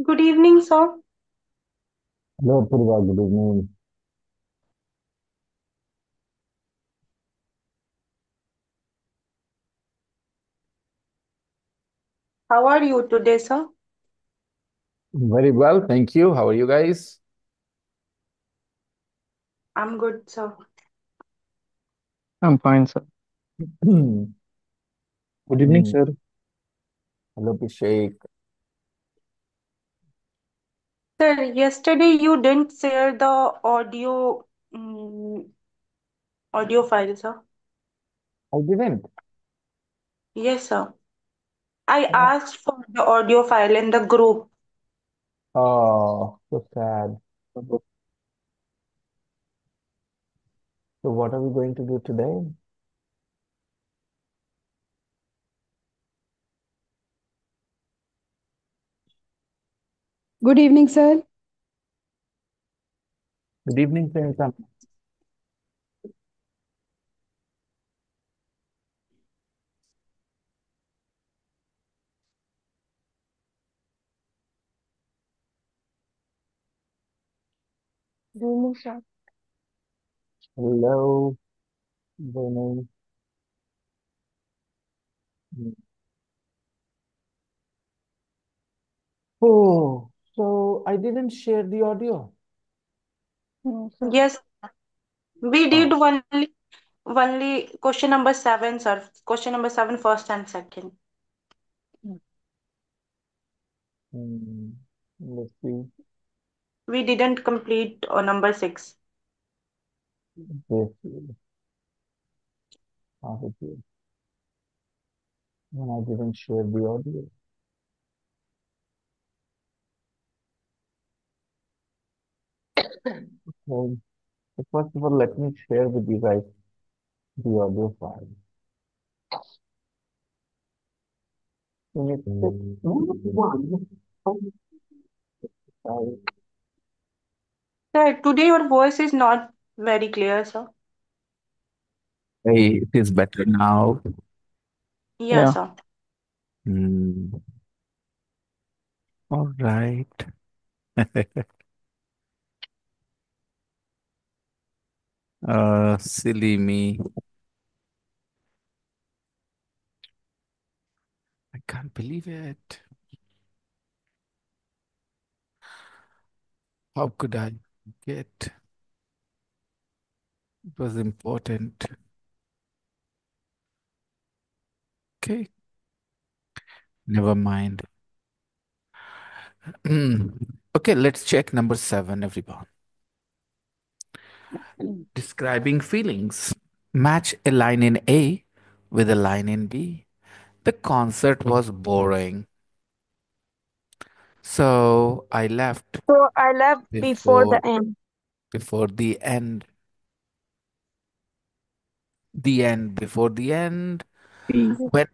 Good evening, sir. Hello, Purva. Good evening. How are you today, sir? Very well, thank you. How are you guys? I'm good, sir. I'm fine, sir. Hmm. Good evening, Hmm. sir. Hello, Abhishek. Sir, yesterday you didn't share the audio mm, audio file, sir. I didn't. Yes, sir. I Oh, asked for the audio file in the group. oh, so sad. So, what are we going to do today? Good evening, sir. Good evening, Priyanka. Good evening, sir. Hello, Vinay. Hmm. Oh, so I didn't share the audio. No, sir. Yes, we did Oh, only question number seven, sir. Question number seven, first and second. hmm. Let's see. We didn't complete number six. This is how it is. And I didn't share the audio. Okay. So first of all, let me share with you guys the audio file. Unit 1. Sir, today your voice is not very clear, sir. Hey, it is better now. Yes, Yeah. sir. Hmm. All right. Silly me. I can't believe it. How could I forget? It was important. Okay, never mind. Okay, let's check number seven, everyone. Describing feelings. Match a line in A with a line in B. The concert was boring, so I left So I left before before the end. before the end. The end before the end. B. When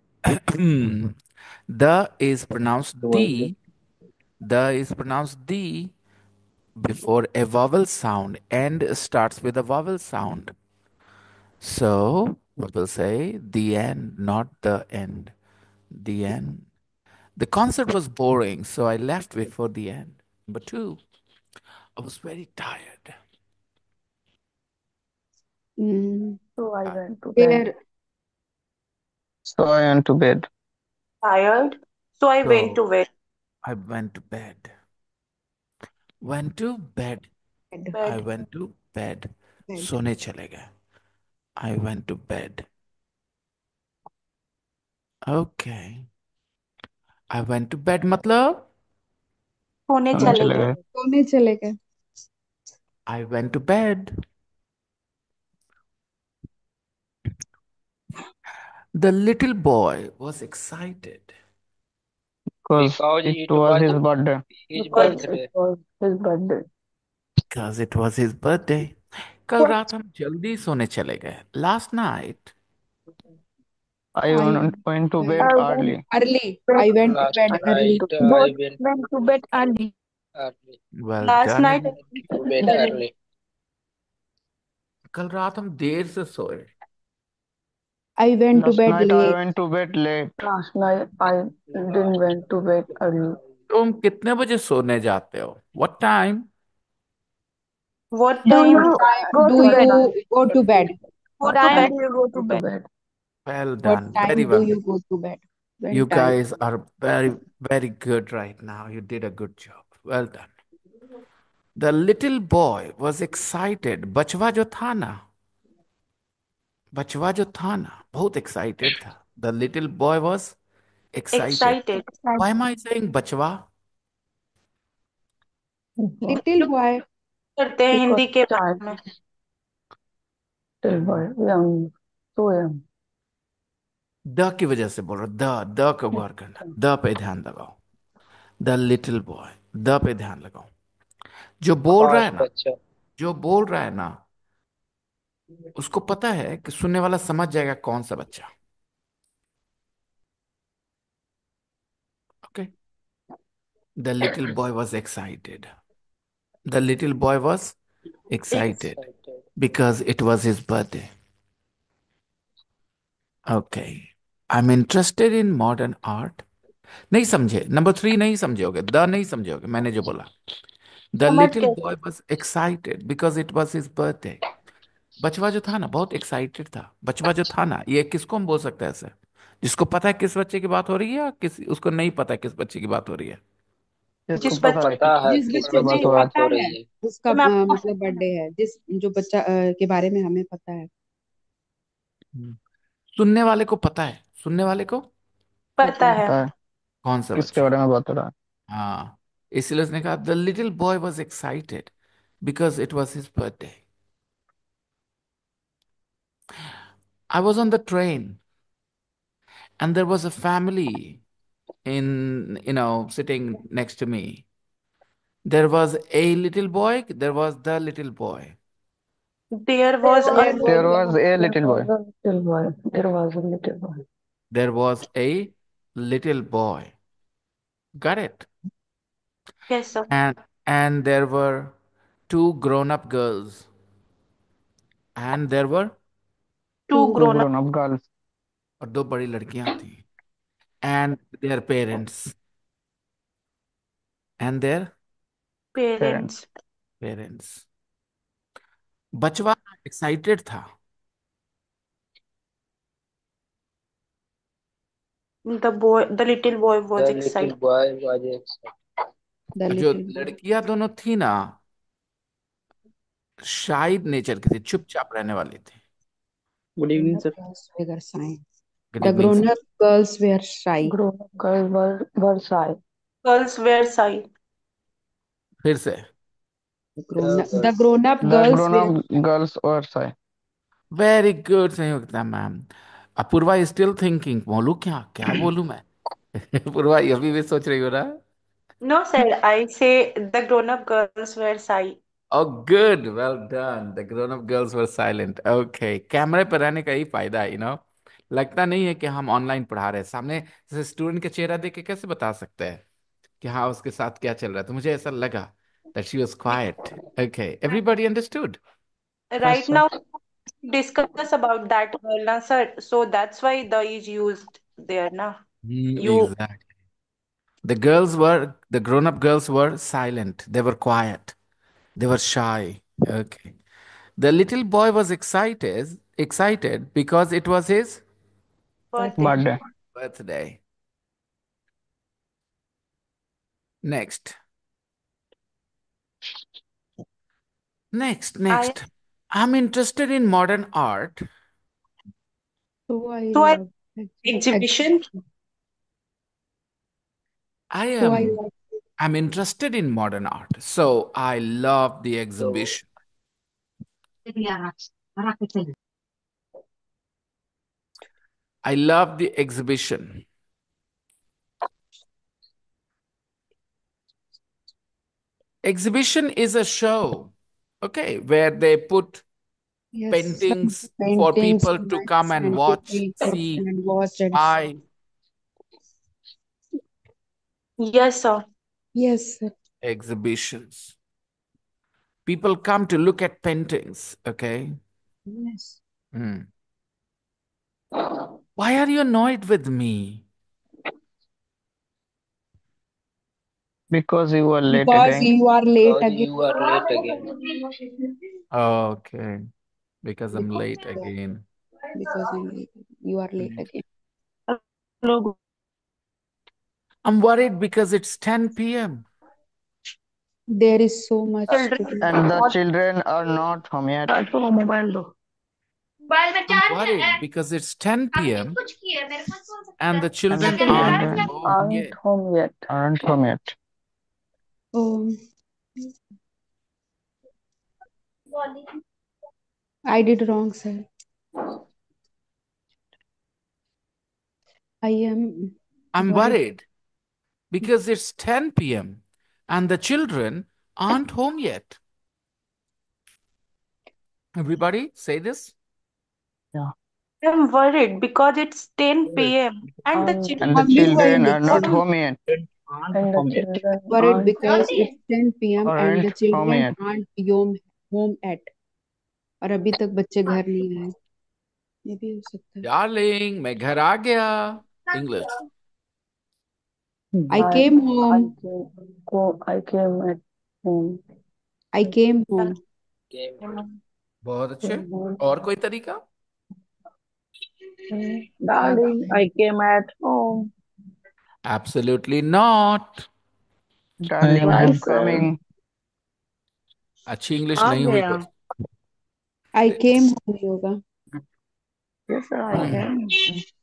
the is pronounced D, the is pronounced D before a vowel sound. End starts with a vowel sound. So we will say the end, not the end. The end. The concert was boring, so I left before the end. Number two, I was very tired. Mm, So I I- went to bed. where So I went to bed. Tired. So I went So to bed. I went to bed. Went to bed. bed. I Bed. went to bed. Bed. सोने चले गए. I went to bed. Okay. I went to bed मतलब सोने सोने चले चले गए. गए. सोने चले गए. I went to bed. The little boy was excited Because Because it it was was his birthday. his Because Because it birthday. was his birthday. because it was his birthday. कल What? रात हम जल्दी सोने चले गए. Last night I I went to went bed I went early. early. I went to Last bed night early. I Both went went to bed early. early. well last done. night I Went went to to bed bed early. early. कल रात हम देर से सोए. I went to Last bed night I late. went to bed late. Last night I Last didn't went to bed early. तुम कितने बजे सोने जाते हो? What time? What Do time you go do to bed? you go to bed? go What to Time bed? time? do you go to Go to bed? bed. Well What done. Very time do well. you go to bed? You When time? guys are very, very good right now. You did a good job. Well done. The little boy was excited. बचवा जो था ना, बचवा जो था ना, बहुत excited था. The little boy was excited. Excited. Why am I saying बचवा? Little boy. करते हैं Because हिंदी के child, बारे में. Little boy, young, so young. The key वजह से बोल रहा हूं. द को गौर करना. द पे ध्यान लगाओ. The little boy. The pay ध्यान लगाओ. जो बोल रहा है खास ना, बच्चा। जो बोल रहा है ना, उसको पता है कि सुनने वाला समझ जाएगा कौन सा बच्चा. Okay. The little boy was excited. The little boy was Ex- excited Excited. because it was his birthday. Okay. I'm interested in modern art. नहीं समझे. नंबर 3 नहीं समझोगे. द नहीं समझोगे मैंने जो बोला. द समझ लिटिल गए. Boy was excited because it was his birthday. बचवा जो था ना बहुत एक्साइटेड था. बचवा जो था ना, ये किसको हम बोल सकते हैं ऐसे? जिसको पता है किस बच्चे की बात हो रही है, या किस उसको नहीं पता है किस बच्चे की बात हो रही है? जिसको जिस पता बच्चे है पता है जिस किस बच्चे किसके बच्चे बात की को हो रहा है. बात पता हो है, रही है। उसका तो मैं आपको मतलब बर्थडे है, जिस जो बच्चा के बारे में हमें पता है। हम्म। सुनने वाले को पता है. सुनने वाले को पता पता है। है. पता है कौन सा किसके बच्चा? बारे में बात हो रहा है. हाँ. इसलिए उसने कहा the little boy was excited because it was his birthday. I was on the train and there was a family in, sitting next to me. There was a little boy, there was the little boy. There there was a was There was There a was a there little was boy. a little boy. There was a little boy. There was a little boy. Got it? yes sir. And there were two grown-up girls. And there were Two two Two grown up. grown-up girls. और दो बड़ी लड़कियां थी. And their parents. And their Parents. Parents. parents. बचवा excited था. The little boy was The little excited. boy was excited. the और जो little boy. लड़कियां दोनों थी ना, शायद नेचर की थी, चुपचाप रहने वाली थी. Good evening, Grown-up sir. girls were shy. Good The evening sir. grown-up girls were shy. Grown-up girls were shy. Girls were shy. फिर से. The The girls. grown-up The girls were grown-up girls were shy. Very good Sanyukta ma'am. Apoorva is still thinking. बोलू क्या क्या बोलू मैं? पूर्वा ये अभी भी सोच रही हो ना? No sir, I say the grown up girls were shy. Oh, good. Well done. The grown-up girls were silent. Okay. कैमरे पर रहने का ही फायदा है, लगता नहीं है कि हम ऑनलाइन पढ़ा रहे हैं. सामने जैसे स्टूडेंट का चेहरा देख के कैसे बता सकते हैं कि हाँ उसके साथ क्या चल रहा है. तो मुझे ऐसा लगा that she was quiet. Okay. Everybody understood? Yes, Right sir. now discuss about that girl na sir. So that's why the is used there na. You Exactly. The grown-up girls were silent. They were quiet. They were shy. Okay. The little boy was excited because it was his birthday. Birthday. birthday. Next. Next, I next. I'm interested in modern art. so I so I love exhibition. I so I am love I'm interested in modern art. So I love the So exhibition. I love the exhibition. Exhibition is a show, okay, where they put yes paintings for paintings, people to come drawings, and and watch, people see, and watch and buy. Yes sir. yes sir. Exhibitions. People come to look at paintings, okay? Yes. Hmm. Why are you annoyed with me? Because you were late Because again. you are late Because again. you are late again. Okay, because I'm Because, late yeah, again. because I'm late. You are late Mm. again. Hello. I'm worried because it's 10 p.m. There is so much to Children do. And the are children are not home yet. तो mobile दो I'm worried because it's 10 p.m. and the And the children aren't children home aren't yet. home yet. aren't home yet. Oh, I did wrong, sir. I am I'm worried. worried because it's 10 p.m. and the children aren't home yet. Everybody say this. Yeah. I'm worried because it's 10 p.m. and the And And the I'm भी children children worried. are not home. home yet. Aren't and the home yet. children Worried aren't because it's 10 p.m. and the Aren't home children yet. aren't home at. और अभी तक बच्चे घर नहीं आए. ये भी हो सकता है. Darling, मैं घर आ गया. English. I I came I home. I came at home. I came home. Game. बहुत अच्छे. और कोई तरीका? Darling, I came at home. Absolutely not. Darling, I Why, am sir? coming. अच्छी इंग्लिश आ नहीं हुई गया. बस. I came home होगा. Yes, sir, I came.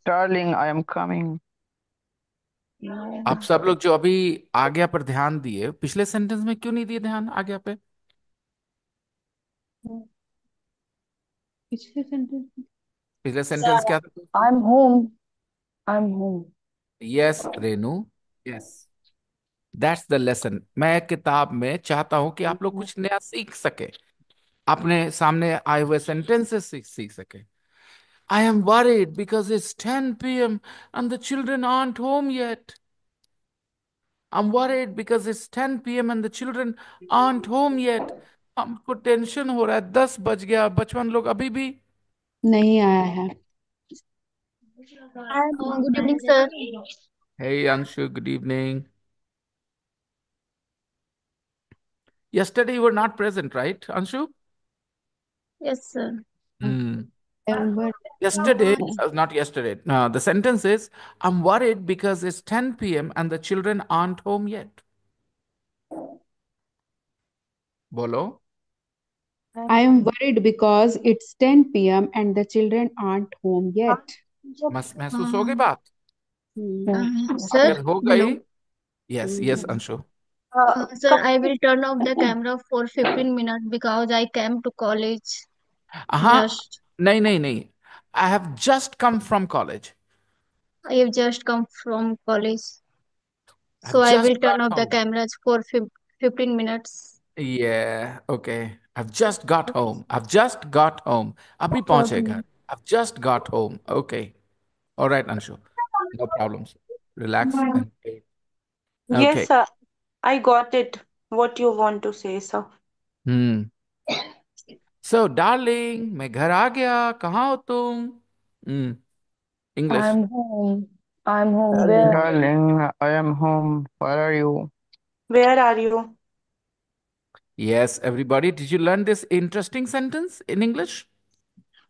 Darling, I am coming. No. आप सब लोग जो अभी आज्ञा पर ध्यान दिए, पिछले सेंटेंस में क्यों नहीं दिए ध्यान आज्ञा पे? पिछले सेंटेंस. पिछले सेंटेंस क्या था? I'm home. I'm home. Yes Renu, yes, that's the lesson. मैं किताब में चाहता हूं कि आप लोग कुछ नया सीख सके, अपने सामने आए हुए सेंटेंसेस सीख सके. I am worried because it's 10 p.m. and the children aren't home yet. I'm worried because it's 10 p.m. and the children aren't home yet. हमको टेंशन हो रहा है, 10 बज गया, बचपन लोग अभी भी. नहीं आया है. Good evening, sir. Hey Anshu, good evening. Yesterday you were not present, right, Anshu? Yes, sir. Hmm. Amber. Yesterday, not yesterday. No, the sentence is, I'm worried because it's 10 p.m. and the children aren't home yet. Bolo. I am worried because it's 10 p.m. and the children aren't home yet. महसूस हो गई बात? Sir, अगर हो गई, yes, yes, Anshu. sir, I will turn off the camera for 15 minutes because I came to college हाँ, just. नहीं नहीं नहीं. I have just come from college. I have just come from college. I've So I just will turn got off the home. cameras for 15 minutes. Yeah, okay. I've just got home. I've just got home. अभी पहुंचे घर. I've just got home. Okay. All right, Anshu. No problems. Relax and Yes, okay. sir. I got it. What you want to say, sir? Hmm. So, darling, मैं घर आ गया. कहाँ हो तुम? Hmm. English. I'm home. I'm home. Where are you? Darling, I am home. Where are you? Where are you? Yes, everybody. Did you learn this interesting sentence in English?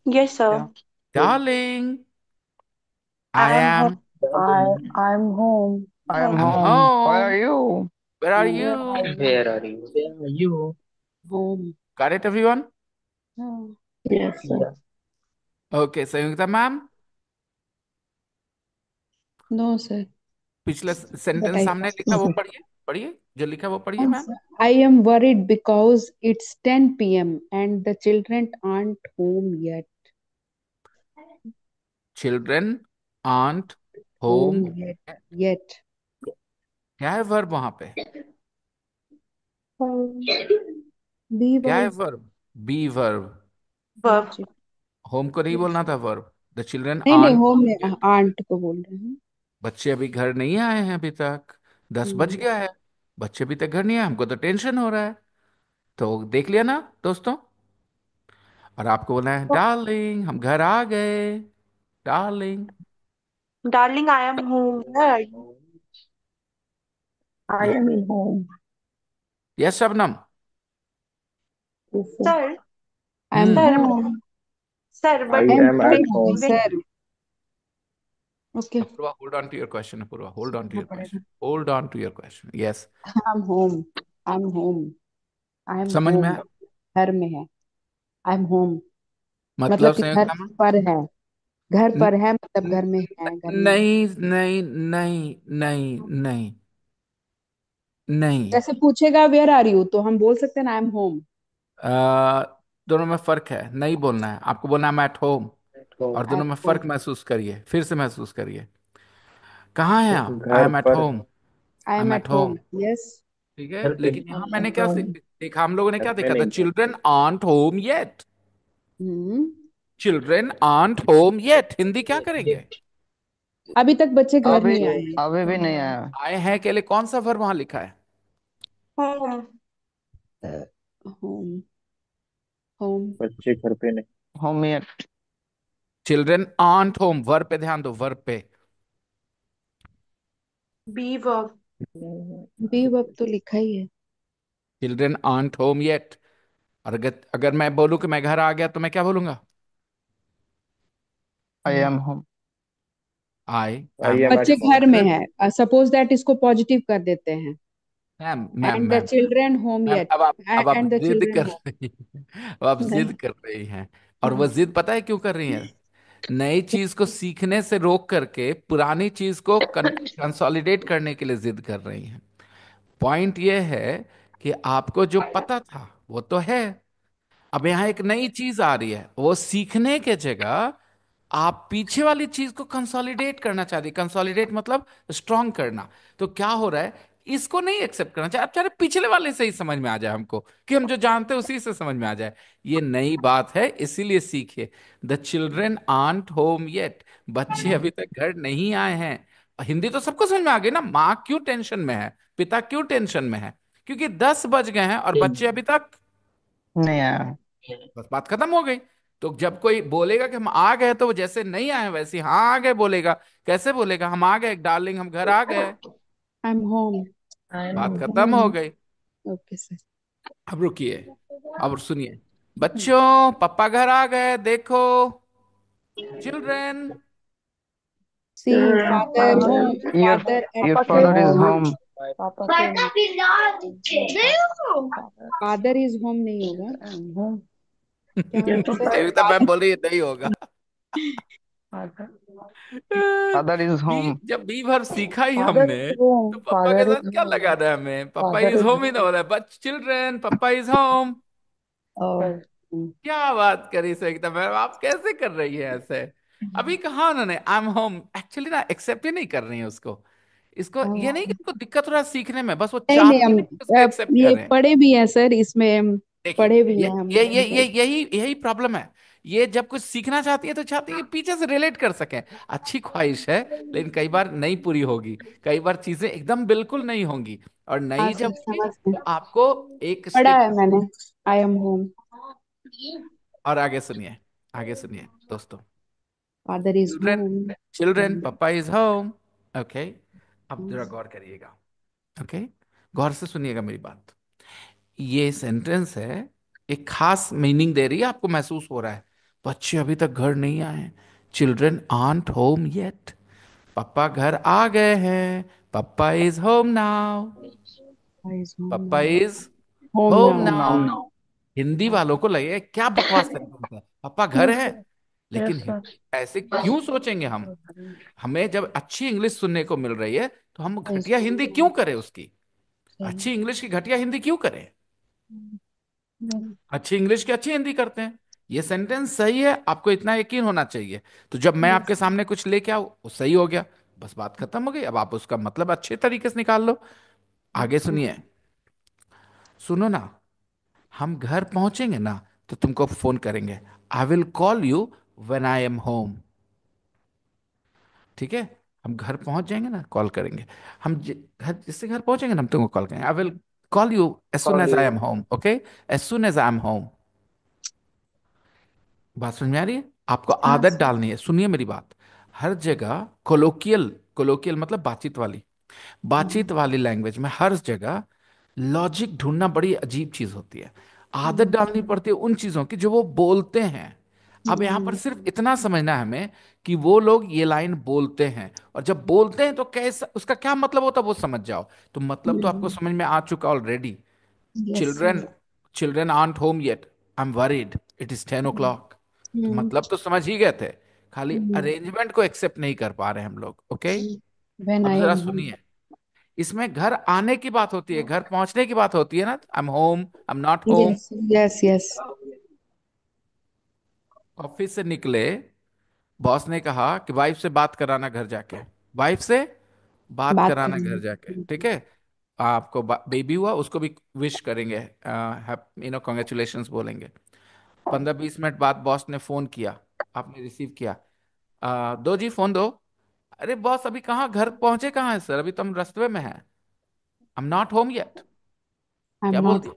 Yes, Yeah. sir. Darling, I I am home. am. I'm home. I am I'm home. Where are home. you? Where are Where are you? you? Where are you? Where are you? Home. Got it, everyone? Yes, sir. Yeah. Okay, Sayukta ma'am. No, sir. पिछला But sentence सामने लिखा वो पढ़िए. पढ़िए जो लिखा वो पढ़िए ma'am. I am worried because it's 10 p.m. and the children aren't home yet. Children aren't Home home. yet. Yet. क्या है वर्ब वहां पे? Be क्या है verb. Verb? Be verb. Verb. Home को नहीं बोलना था वर्ब. द चिल्ड्रन नहीं नहीं आर्ट होम होम में येट. आंट को बोल रहे हैं. बच्चे अभी घर नहीं आए हैं अभी तक. 10 बज गया है. बच्चे अभी तक घर नहीं आए. हमको तो टेंशन हो रहा है. तो देख लिया ना दोस्तों. और आपको बोलना है डार्लिंग हम घर आ गए. Darling. Darling, I am home. Where are you? I am in home. Yes Shabnam. Yes, sir. Sir, I am hmm. sir, home. sir, I but I am am at home home. when sir. Okay. Apurva, hold on to your question, Apurva. Hold on to सुनना your question. पड़ेगा। Hold on to your question. Yes. I am home. I am home. I am समझ में home. आया? घर में है। I am home मतलब मतलब कि घर संयुक्त। पर है। घर न- पर है मतलब न- घर में है, घर में है। नहीं नहीं नहीं नहीं नहीं नहीं। जैसे पूछेगा वेयर आर यू तो हम बोल सकते हैं आई एम होम। आ, दोनों में फर्क है, नहीं बोलना है आपको, बोलना है मैं एट होम। At home. और दोनों एट में होम। फर्क महसूस करिए, फिर से महसूस करिए। कहाँ हैं आप? आई घर एम एट पर home. I I am am at at home. Home. Yes. ठीक है, घर पे लेकिन नहीं। यहाँ at मैंने क्या home. देखा, हम लोगों ने क्या घर में देखा था? नहीं है। Children aren't home yet. Hmm. Children aren't home yet, Hindi क्या ये करेंगे? अभी तक बच्चे घर अभी नहीं आए हैं। अभी भी नहीं आया। आए हैं के लिए कौन सा वर्ब वहां लिखा है? home, home. होम। बच्चे घर पे नहीं। Home yet. Children aren't home, verb पे ध्यान दो, वर्ब पे। be verb, बी वक्त तो लिखा ही है। Children aren't home yet. और अगर मैं बोलूं कि मैं घर आ गया तो मैं क्या बोलूंगा? I am home. I I am am home. At बच्चे होम। घर में है, सपोज दैट इसको पॉजिटिव कर देते हैं। Ma'am ma'am and the ma'am children home ma'am, yet. अब आप एंड द जिद चिल्ड्रन कर होम। रही हैं, अब आप जिद नहीं। कर रही हैं। और वो जिद पता है क्यों कर रही हैं? नई चीज को सीखने से रोक करके पुरानी चीज को कंसोलिडेट करने के लिए जिद कर रही हैं। पॉइंट ये है कि आपको जो पता था वो तो है, अब यहाँ एक नई चीज आ रही है, वो सीखने के जगह आप पीछे वाली चीज को कंसोलिडेट करना चाहते हैं। कंसोलिडेट मतलब स्ट्रांग करना। तो क्या हो रहा है, इसको नहीं एक्सेप्ट करना चाहिए, आप चाहे पिछले वाले से ही समझ में आ जाए हमको, कि हम जो जानते हैं उसी से समझ में आ जाए। ये नई बात है, इसीलिए सीखिए। The children aren't home yet, बच्चे अभी तक घर नहीं आए हैं। हिंदी तो सबको समझ में आ गई ना, माँ क्यों टेंशन में है, पिता क्यों टेंशन में है, क्योंकि 10 बज गए हैं और बच्चे अभी तक। नहीं आया। बस बात खत्म हो गई। तो जब कोई बोलेगा कि हम आ गए, तो वो जैसे नहीं आए वैसे हाँ आ गए बोलेगा। कैसे बोलेगा? हम आ गए डार्लिंग, हम घर आ गए। आई एम होम। आई एम बात होम। खत्म हो गई। Okay sir. अब रुकिए, अब सुनिए। बच्चों, पापा घर आ गए, देखो। Children. See Children, father father, home. Your father at your Papa came father is home. home. home. Papa came home. Father, father is home नहीं होगा। home. क्या Yes, होगा सर? Papa. सेविता मैम बोली ये नहीं होगा। Father. Father is be, home. जब be भर सीखा ही Father हमने, is तो home. पापा के Father is साथ क्या home. लगाना है हमें? पापा Father इज is होम ही ना home. हो रहा है, बट चिल्ड्रेन, पापा इज होम। ओह। Sir. क्या बात करी सरिता मैम, आप कैसे कर रही है ऐसे? अभी कहा उन्होंने आई एम होम, एक्चुअली ना एक्सेप्ट ही नहीं कर रही है उसको। इसको ये नहीं कि उनको दिक्कत हो रहा है सीखने में, बस वो नहीं नहीं, चाहती हम नहीं कि उसको एक्सेप्ट ये करें। पढ़े भी हैं सर इसमें, हम देखिए, पढ़े भी ये हैं हम। यही प्रॉब्लम है। ये जब कुछ सीखना चाहती है तो चाहती है कि पीछे से रिलेट कर सकें। अच्छी ख्वाहिश है, लेकिन कई बार नहीं पूरी होगी। कई बार चीजें एकदम बिल्कुल नहीं होंगी, और हाँ नहीं सर जब होगी समझ गए। तो आपको एक पढ़ा एक। है मैंने। आई एम होम। और आगे सुनिए, आगे सुनिए दोस्तों। Father is children, home. Children, पापा इज होम। ओके, अब जरा गौर करिएगा। ओके, गौर से सुनिएगा मेरी बात। ये सेंटेंस है, एक खास मीनिंग दे रही है, आपको महसूस हो रहा है। बच्चे अभी तक घर नहीं आए हैं। Children aren't home yet. पापा घर आ गए हैं। Papa is home now. Is home papa now. Is home home now. Home now. Now. Hindi वालों को लगे क्या बकवास सेंटेंस है, पापा घर Yes, है। sir. लेकिन Yes, sir. ऐसे क्यों सोचेंगे हम? हमें जब अच्छी इंग्लिश सुनने को मिल रही है, तो हम इज घटिया हिंदी क्यों करें उसकी? होम। अच्छी इंग्लिश की घटिया हिंदी क्यों करें? Yes. अच्छी इंग्लिश की अच्छी हिंदी करते हैं। ये सेंटेंस सही है, आपको इतना यकीन होना चाहिए। तो जब मैं आपके यस। सामने कुछ लेके आऊं, वो सही हो गया, बस बात खत्म हो गई। अब आप उसका मतलब अच्छे तरीके से निकाल लो। आगे ओके। सुनिए, सुनो ना। हम घर पहुंचेंगे ना, तो तुमको फोन करेंगे। I will call you when I am home. ठीक है, हम घर पहुंच जाएंगे ना, कॉल करेंगे। हम घर जिससे घर पहुंचेंगे ना, हम तुमको कॉल करेंगे। I will call you as soon Call as I you. Am home. Okay, as soon as I am home. बात समझ में आ रही है? आपको हाँ आदत सर। डालनी है, सुनिए मेरी बात। हर जगह कोलोकियल, कोलोकियल मतलब बातचीत वाली, बातचीत वाली लैंग्वेज में हर जगह लॉजिक ढूंढना बड़ी अजीब चीज होती है। आदत डालनी पड़ती है उन चीजों की जो वो बोलते हैं। अब यहाँ पर सिर्फ इतना समझना है हमें कि वो लोग ये लाइन बोलते हैं, और जब बोलते हैं तो कैसा, उसका क्या मतलब होता है वो समझ जाओ। तो मतलब तो आपको समझ में आ चुका already. Yes. Children children aren't home yet, I am worried, it is 10 o'clock। तो मतलब तो समझ ही गए थे, खाली अरेंजमेंट को एक्सेप्ट नहीं कर पा रहे हम लोग। ओके, व्हेन अब आई जरा एम होम। सुनिए। इसमें घर आने की बात होती है, घर पहुंचने की बात होती है ना। आई am home, I am not home. Yes yes yes. Office से निकले, बॉस ने कहा कि वाइफ से बात कराना घर जाके, वाइफ से बात बात कराना घर जाके, करनी। ठीक है। आपको बेबी हुआ उसको भी विश करेंगे, कॉन्ग्रेचुलेशंस बोलेंगे। 15-20 मिनट बाद बॉस ने फोन किया, आपने रिसीव किया। दो जी फोन दो। अरे बॉस अभी कहाँ, घर पहुंचे कहाँ है सर, अभी तो हम रास्ते में हैं, I am not home yet. क्या बोल दिया?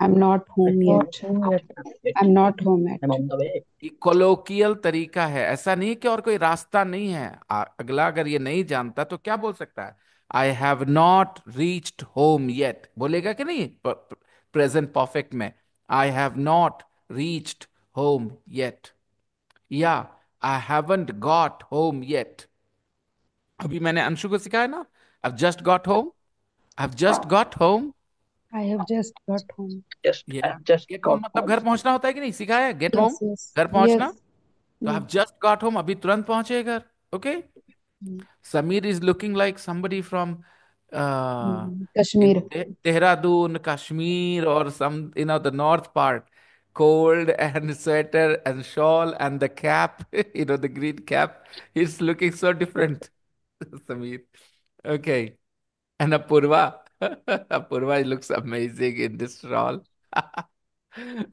I am not home Not yet. home yet. I am not home I'm at. on the way. ये कोलोकियल तरीका है, ऐसा नहीं कि और कोई रास्ता नहीं है। अगला अगर ये नहीं जानता तो क्या बोल सकता है? I have not reached home yet बोलेगा कि नहीं, प्रेजेंट परफेक्ट में। I have not reached home yet, या I haven't got home yet. अभी मैंने अंशु को सिखाया ना, I just got home, I just got home. I have just got home. या I've just get home got मतलब home. घर पहुंचना होता है कि नहीं, सिखाया है गेट होम, यस यस घर पहुंचना। यस। तो आई जस्ट गॉट होम, अभी तुरंत पहुंचे घर। Okay. Samir is looking like somebody from Kashmir. Dehradun, Kashmir, or some, the north part. Cold and sweater and shawl and the cap, the green cap. He's looking so different, Samir. Okay. And Apurva. Apurva looks amazing in this shawl.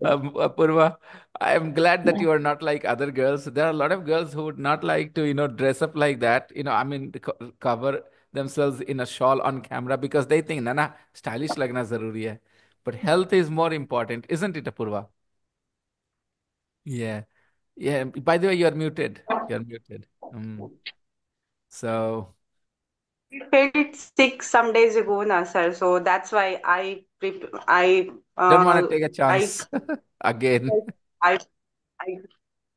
Apurva, I am glad that you are not like other girls. There are a lot of girls who would not like to, dress up like that. I mean, cover themselves in a shawl on camera because they think, na na, stylish lagna zaruri hai. But health is more important, isn't it, Apurva? Yeah. Yeah. By the way, you're muted. You're muted. So, I felt sick some days ago, na sir. So that's why don't want to take a I chance again. I I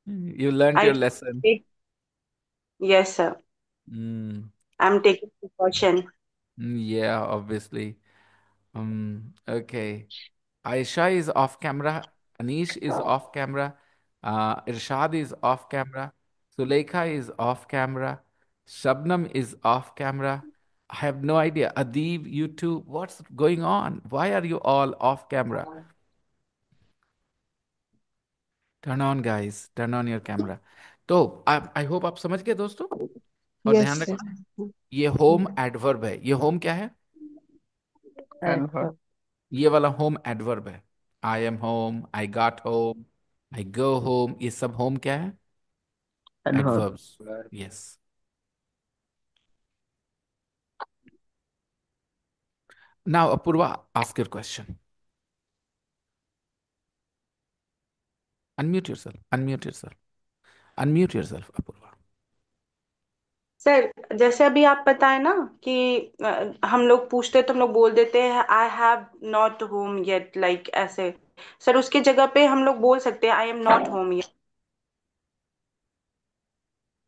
You learned your I lesson. take, yes sir. Mm, I'm taking precaution. yeah, obviously. Okay. Aisha is off camera. Anish is off camera. Irshad is off camera. Suleikha is off camera. Shabnam is off camera. I have no idea. Adib, you two, what's going on? Why are you all off camera? Turn on, guys. Turn on your camera. तो I hope आप समझ गए दोस्तों। और yes ध्यान रखना, sir. ये home adverb है। ये होम क्या है? Adverb. ये वाला होम एडवर्ब है। I am home, I got home, I go home, ये सब होम क्या है? Adverb. Adverbs. Yes. Now, Apurva, ask your question. Unmute yourself. Unmute yourself. Unmute yourself, Apurva. Sir जैसे अभी आप बताए ना कि हम लोग पूछते तो हम लोग बोल देते हैं I have not home yet, like ऐसे। सर उसके जगह पे हम लोग बोल सकते हैं I am not home yet.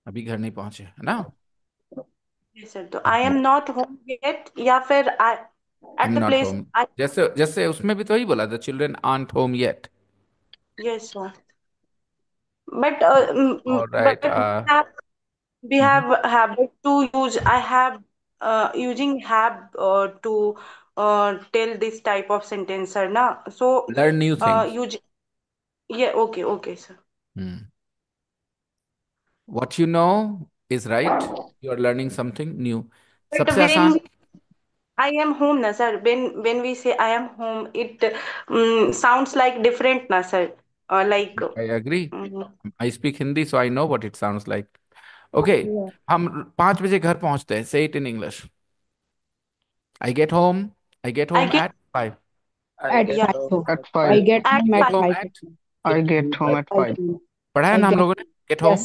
अभी घर नहीं पहुंचे है ना? सर तो I am not home yet, या फिर I I am at the not place home. I. जैसे जैसे उसमें भी तो ही बोला, the children aren't home yet. Yes sir. But alright. बट we have habit to use I have using have to tell this type of sentence sir na, so learn new things. use, yeah, okay, okay sir. What you know is right. You are learning something new. But सबसे when आसान। I am home na sir, when we say I am home, it sounds like different na sir, like I agree. mm, I speak Hindi, so I know what it sounds like. Okay, yeah. हम 5 बजे घर पहुंचते हैं। Say it in English. I get home. I get I home get, at 5. I at get yeah, five. home At at I 5. five. Get at home at Get 5. home five. at, I get home at 5. पढ़ा है आई ना हम gate, लोगों ने? Get home.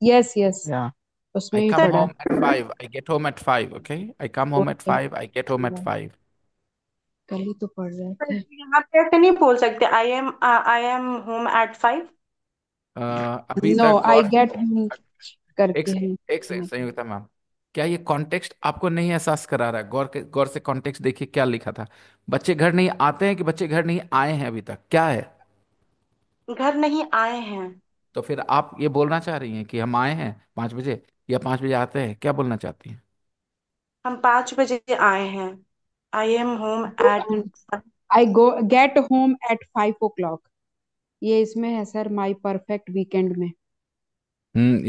Yes yes. Yeah. उसमें I he come sir पढ़ा home है। at 5. I get home at 5. Okay. I come home at okay, 5. I get home at 5. कल ही तो पढ़ रहे सर, थे। यहाँ पे ऐसे नहीं बोल सकते आई एम होम एट 5। अभी नो, तक आई गौर गेट एक करके से है। एक से संयुक्ता मैम, क्या ये कॉन्टेक्स्ट आपको नहीं एहसास करा रहा है? गौर से कॉन्टेक्स्ट देखिए क्या लिखा था। बच्चे घर नहीं आते हैं कि बच्चे घर नहीं आए हैं अभी तक, क्या है? घर नहीं आए हैं। तो फिर आप ये बोलना चाह रही हैं कि हम आए हैं 5 बजे, या 5 बजे आते हैं, क्या बोलना चाहती हैं? हम 5 बजे आए हैं। I am home at. I go get home at 5 o'clock। ये इसमें है सर, माई परफेक्ट वीकेंड में।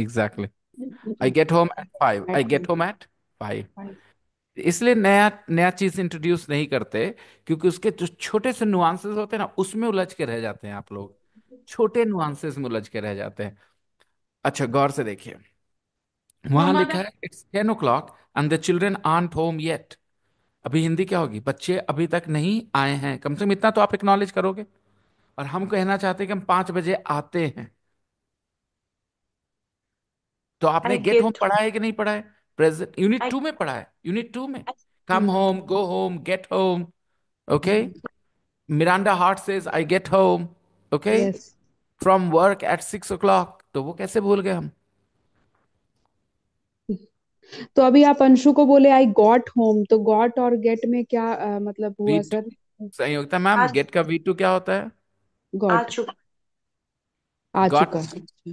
Exactly. I get home at 5, I at get home at 5। 5। इसलिए नया नया चीज इंट्रोड्यूस नहीं करते, क्योंकि उसके जो छोटे से नुआंसेस होते हैं ना, उसमें उलझ के रह जाते हैं आप लोग। छोटे नुआंसेस में उलझ के रह जाते हैं। अच्छा, गौर से देखिए, वहां मम्मा लिखा है it's 10 o'clock and the children art home yet. अभी हिंदी क्या होगी? बच्चे अभी तक नहीं आए हैं। कम से कम इतना तो आप एक्नॉलेज करोगे। और हम कहना चाहते हैं कि हम 5 बजे आते हैं। तो आपने आई गेट होम गेट पढ़ा है कि नहीं पढ़ा है? प्रेजेंट यूनिट आई 2 में पढ़ा है, यूनिट 2 में। Come home, go home, get home. Okay. Miranda heart says I get home. Okay. Yes. From work at 6 o'clock, तो वो कैसे भूल गए हम? तो अभी आप अंशु को बोले आई गॉट होम, तो गॉट और गेट में क्या मतलब वी हुआ टू सर? संयुक्ता मैम, आज गेट का V2 क्या होता है? आ गॉट चुका। आ गॉट। चुका है। अच्छा।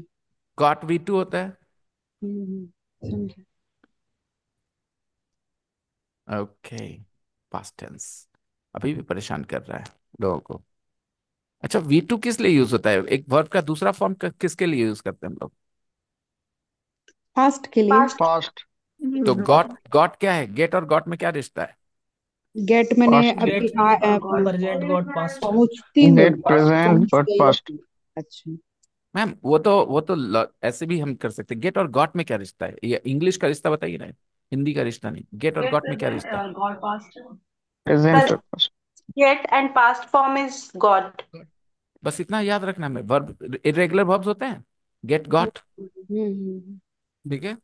गॉट V2 होता है। समझा। ओके। पास्ट टेंस अभी भी परेशान कर रहा है लोगों को। अच्छा, V2 किस लिए यूज होता है? एक वर्ब का दूसरा फॉर्म किसके लिए यूज करते हैं हम लोग? पास्ट के लिए। पास्ट। पास्ट। तो गॉट गॉट क्या है? गेट और गॉट में क्या रिश्ता है? गेट मैंने पास्ट। अभी गेट प्रेजेंट गॉट पास्ट। पहुंचती हूँ। गेट प्रेजेंट पहुंच गॉट गई पास्ट। अभी। अच्छा। मैम वो तो ऐसे भी हम कर सकते हैं। गेट और गॉट में क्या रिश्ता है? ये इंग्लिश का रिश्ता बताइए ना, हिंदी का रिश्ता नहीं। गेट और गॉट में क्या रिश्ता present sir, past. Get and past form is got. है? बस इतना याद रखना। में वर्ब इरेगुलर वर्ब्स होते हैं, गेट गॉट। ठीक है।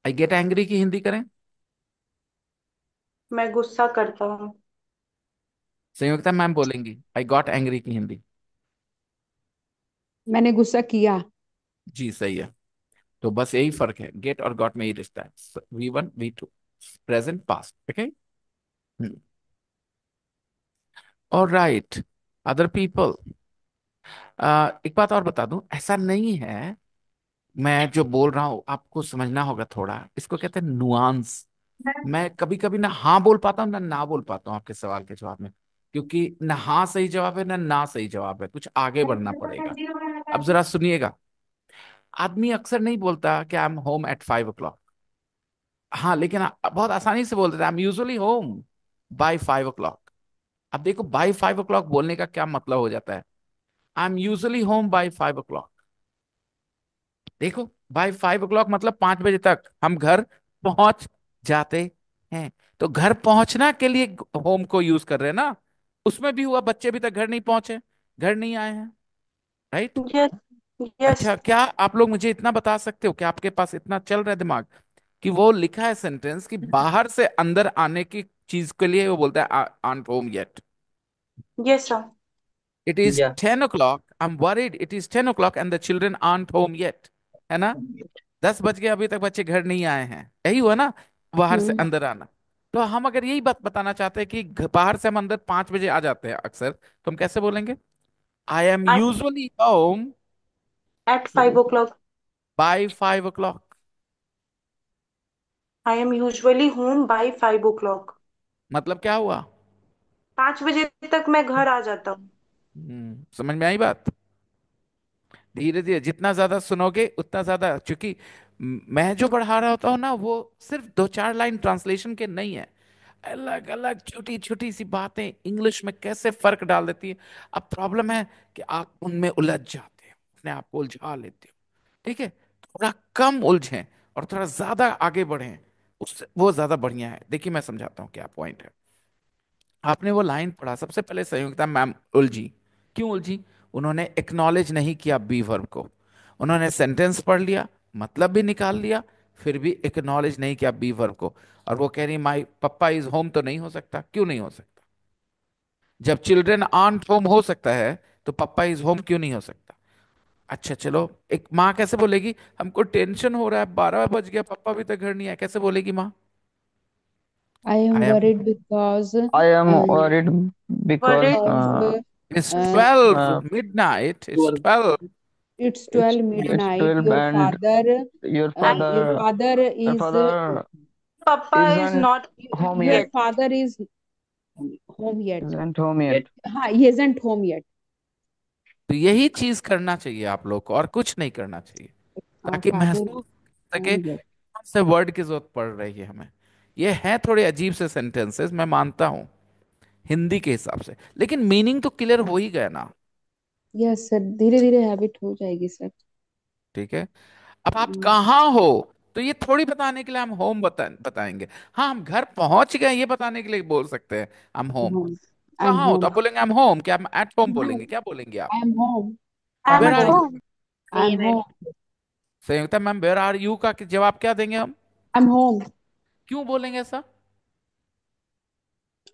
आई गेट एंग्री की हिंदी करें? मैं गुस्सा करता हूँ। संयुक्ता मैम बोलेंगी आई गॉट एंग्री की हिंदी। मैंने गुस्सा किया। जी सही है। तो बस यही फर्क है, गेट और गॉट में ही रिश्ता है। V1 V2, present past. Okay. और राइट, अदर पीपल। एक बात और बता दूं, ऐसा नहीं है। मैं जो बोल रहा हूं आपको समझना होगा थोड़ा, इसको कहते हैं नुआंस। मैं कभी कभी ना हाँ बोल पाता हूँ ना बोल पाता हूँ आपके सवाल के जवाब में, क्योंकि ना हाँ सही जवाब है ना सही जवाब है, कुछ आगे बढ़ना पड़ेगा। अब जरा सुनिएगा। आदमी अक्सर नहीं बोलता कि आई एम होम एट 5 o'clock। हाँ, लेकिन बहुत आसानी से बोल देता है I am usually home by 5 o'clock। अब देखो, बाय 5 o'clock बोलने का क्या मतलब हो जाता है? I am usually home by 5 o'clock। देखो, बाय 5 o'clock मतलब 5 बजे तक हम घर पहुंच जाते हैं। तो घर पहुंचना के लिए होम को यूज कर रहे हैं ना। उसमें भी हुआ, बच्चे अभी तक घर नहीं पहुंचे, घर नहीं आए हैं। राइट। यस। यस। अच्छा, क्या आप लोग मुझे इतना बता सकते हो कि आपके पास इतना चल रहा है दिमाग, कि वो लिखा है सेंटेंस कि बाहर से अंदर आने की चीज के लिए वो बोलता है aren't home yet. Yes sir. It is या 10 o'clock, I am worried it is 10 o'clock and the children aren't home yet. है ना? 10 बज गए, अभी तक बच्चे घर नहीं आए हैं, यही हुआ ना? बाहर से हम्म। अंदर आना। तो हम अगर यही बात बताना चाहते हैं कि बाहर से हम अंदर 5 बजे आ जाते हैं अक्सर, तो हम कैसे बोलेंगे? I am usually home at 5 o'clock। By 5 o'clock। I am usually home by 5 o'clock। मतलब क्या हुआ? 5 बजे तक मैं घर आ जाता हूँ। समझ में आई बात? धीरे धीरे जितना ज्यादा सुनोगे उतना ज्यादा, क्योंकि मैं जो पढ़ा रहा होता हूँ ना, वो सिर्फ 2-4 लाइन ट्रांसलेशन के नहीं है। अलग अलग छोटी छोटी सी बातें इंग्लिश में कैसे फर्क डाल देती है। अब प्रॉब्लम है कि आप उनमें उलझ जाते हो, अपने आप को उलझा लेते हो। ठीक है, थोड़ा कम उलझें और थोड़ा ज्यादा आगे बढ़ें, उससे वो ज्यादा बढ़िया है। देखिए, मैं समझाता हूँ क्या पॉइंट है। आपने वो लाइन पढ़ा, सबसे पहले संयुक्ता मैम उलझी। क्यों उलझी? उन्होंने एक्नॉलेज नहीं किया बी वर्ब को। उन्होंने सेंटेंस पढ़ लिया, मतलब भी निकाल लिया, फिर भी एक्नॉलेज नहीं किया बी वर्ब को। और वो कह रही माई पप्पा इज होम, तो नहीं हो सकता। क्यों नहीं हो सकता? जब चिल्ड्रन आंट होम हो सकता है, तो पप्पा इज होम क्यों नहीं हो सकता? अच्छा चलो, एक माँ कैसे बोलेगी हमको टेंशन हो रहा है, 12 बज गया, पापा अभी तक घर नहीं आया, कैसे बोलेगी माँ? I am I am, worried because I am um, worried because worried because it's uh, 12 uh, midnight, it's 12। it's it's 12 it's midnight. 12 and your and Your father father your is father papa is isn't not home your yet. yet. father is home yet. Isn't home yet. हाँ, he isn't home yet. तो यही चीज करना चाहिए आप लोग को, और कुछ नहीं करना चाहिए, ताकि Father is महसूस हो सके home yet. कौन से वर्ड की जरूरत पड़ रही है हमें। ये है थोड़े अजीब से सेंटेंसेस, मैं मानता हूं हिंदी के हिसाब से, लेकिन मीनिंग तो क्लियर हो ही गया ना। Yes sir, धीरे धीरे हैबिट हो जाएगी सर। ठीक है। अब आप कहाँ हो, तो ये थोड़ी बताने के लिए हम होम बताएंगे। हाँ, हम घर पहुंच गए ये बताने के लिए बोल सकते हैं हम होम। Home. I'm कहाँ हो, तो home. आप बोलेंगे हम होम, क्या हम एट होम बोलेंगे, No, क्या बोलेंगे आप? I'm home. I'm where at are Home. You? home. I'm home. Sanyukta ma'am, where are you का जवाब क्या देंगे हम? I'm home. क्यों बोलेंगे ऐसा?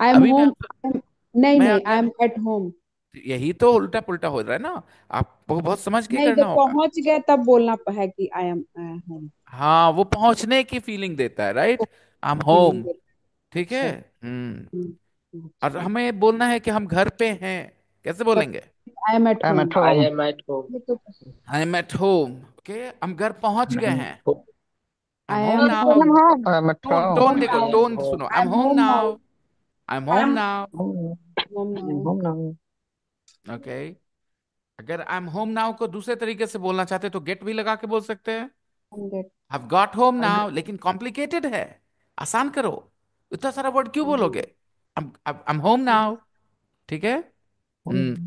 I'm अभी home. नहीं मैं नहीं, अगर, I'm at home. यही तो उल्टा पुल्टा हो रहा है ना, आपको बहुत समझ के नहीं, करना जब होगा। पहुंच गए तब बोलना है कि I am home. हाँ, वो पहुंचने की फीलिंग देता है, right? I am feeling home. दे। ठीक है। अच्छा। हम्म। और अच्छा। हमें बोलना है कि हम घर पे हैं, कैसे बोलेंगे? I am at I'm at home. home. ये तो I am at home. Okay, हम घर पहुंच गए हैं, I I am home am now. I'm home. I'm at tone home. Tone home देखो, now. टोन सुनो, I I am am home home now. Now, I am home I'm now. Home. Home I'm now. home now. Okay. अगर I am home now को दूसरे तरीके से बोलना चाहते तो गेट भी लगा के बोल सकते हैं, I'm get. Have got home now, लेकिन कॉम्प्लिकेटेड है, आसान करो, इतना सारा वर्ड क्यों बोलोगे? आई एम होम नाउ। ठीक है। हम्म। Home.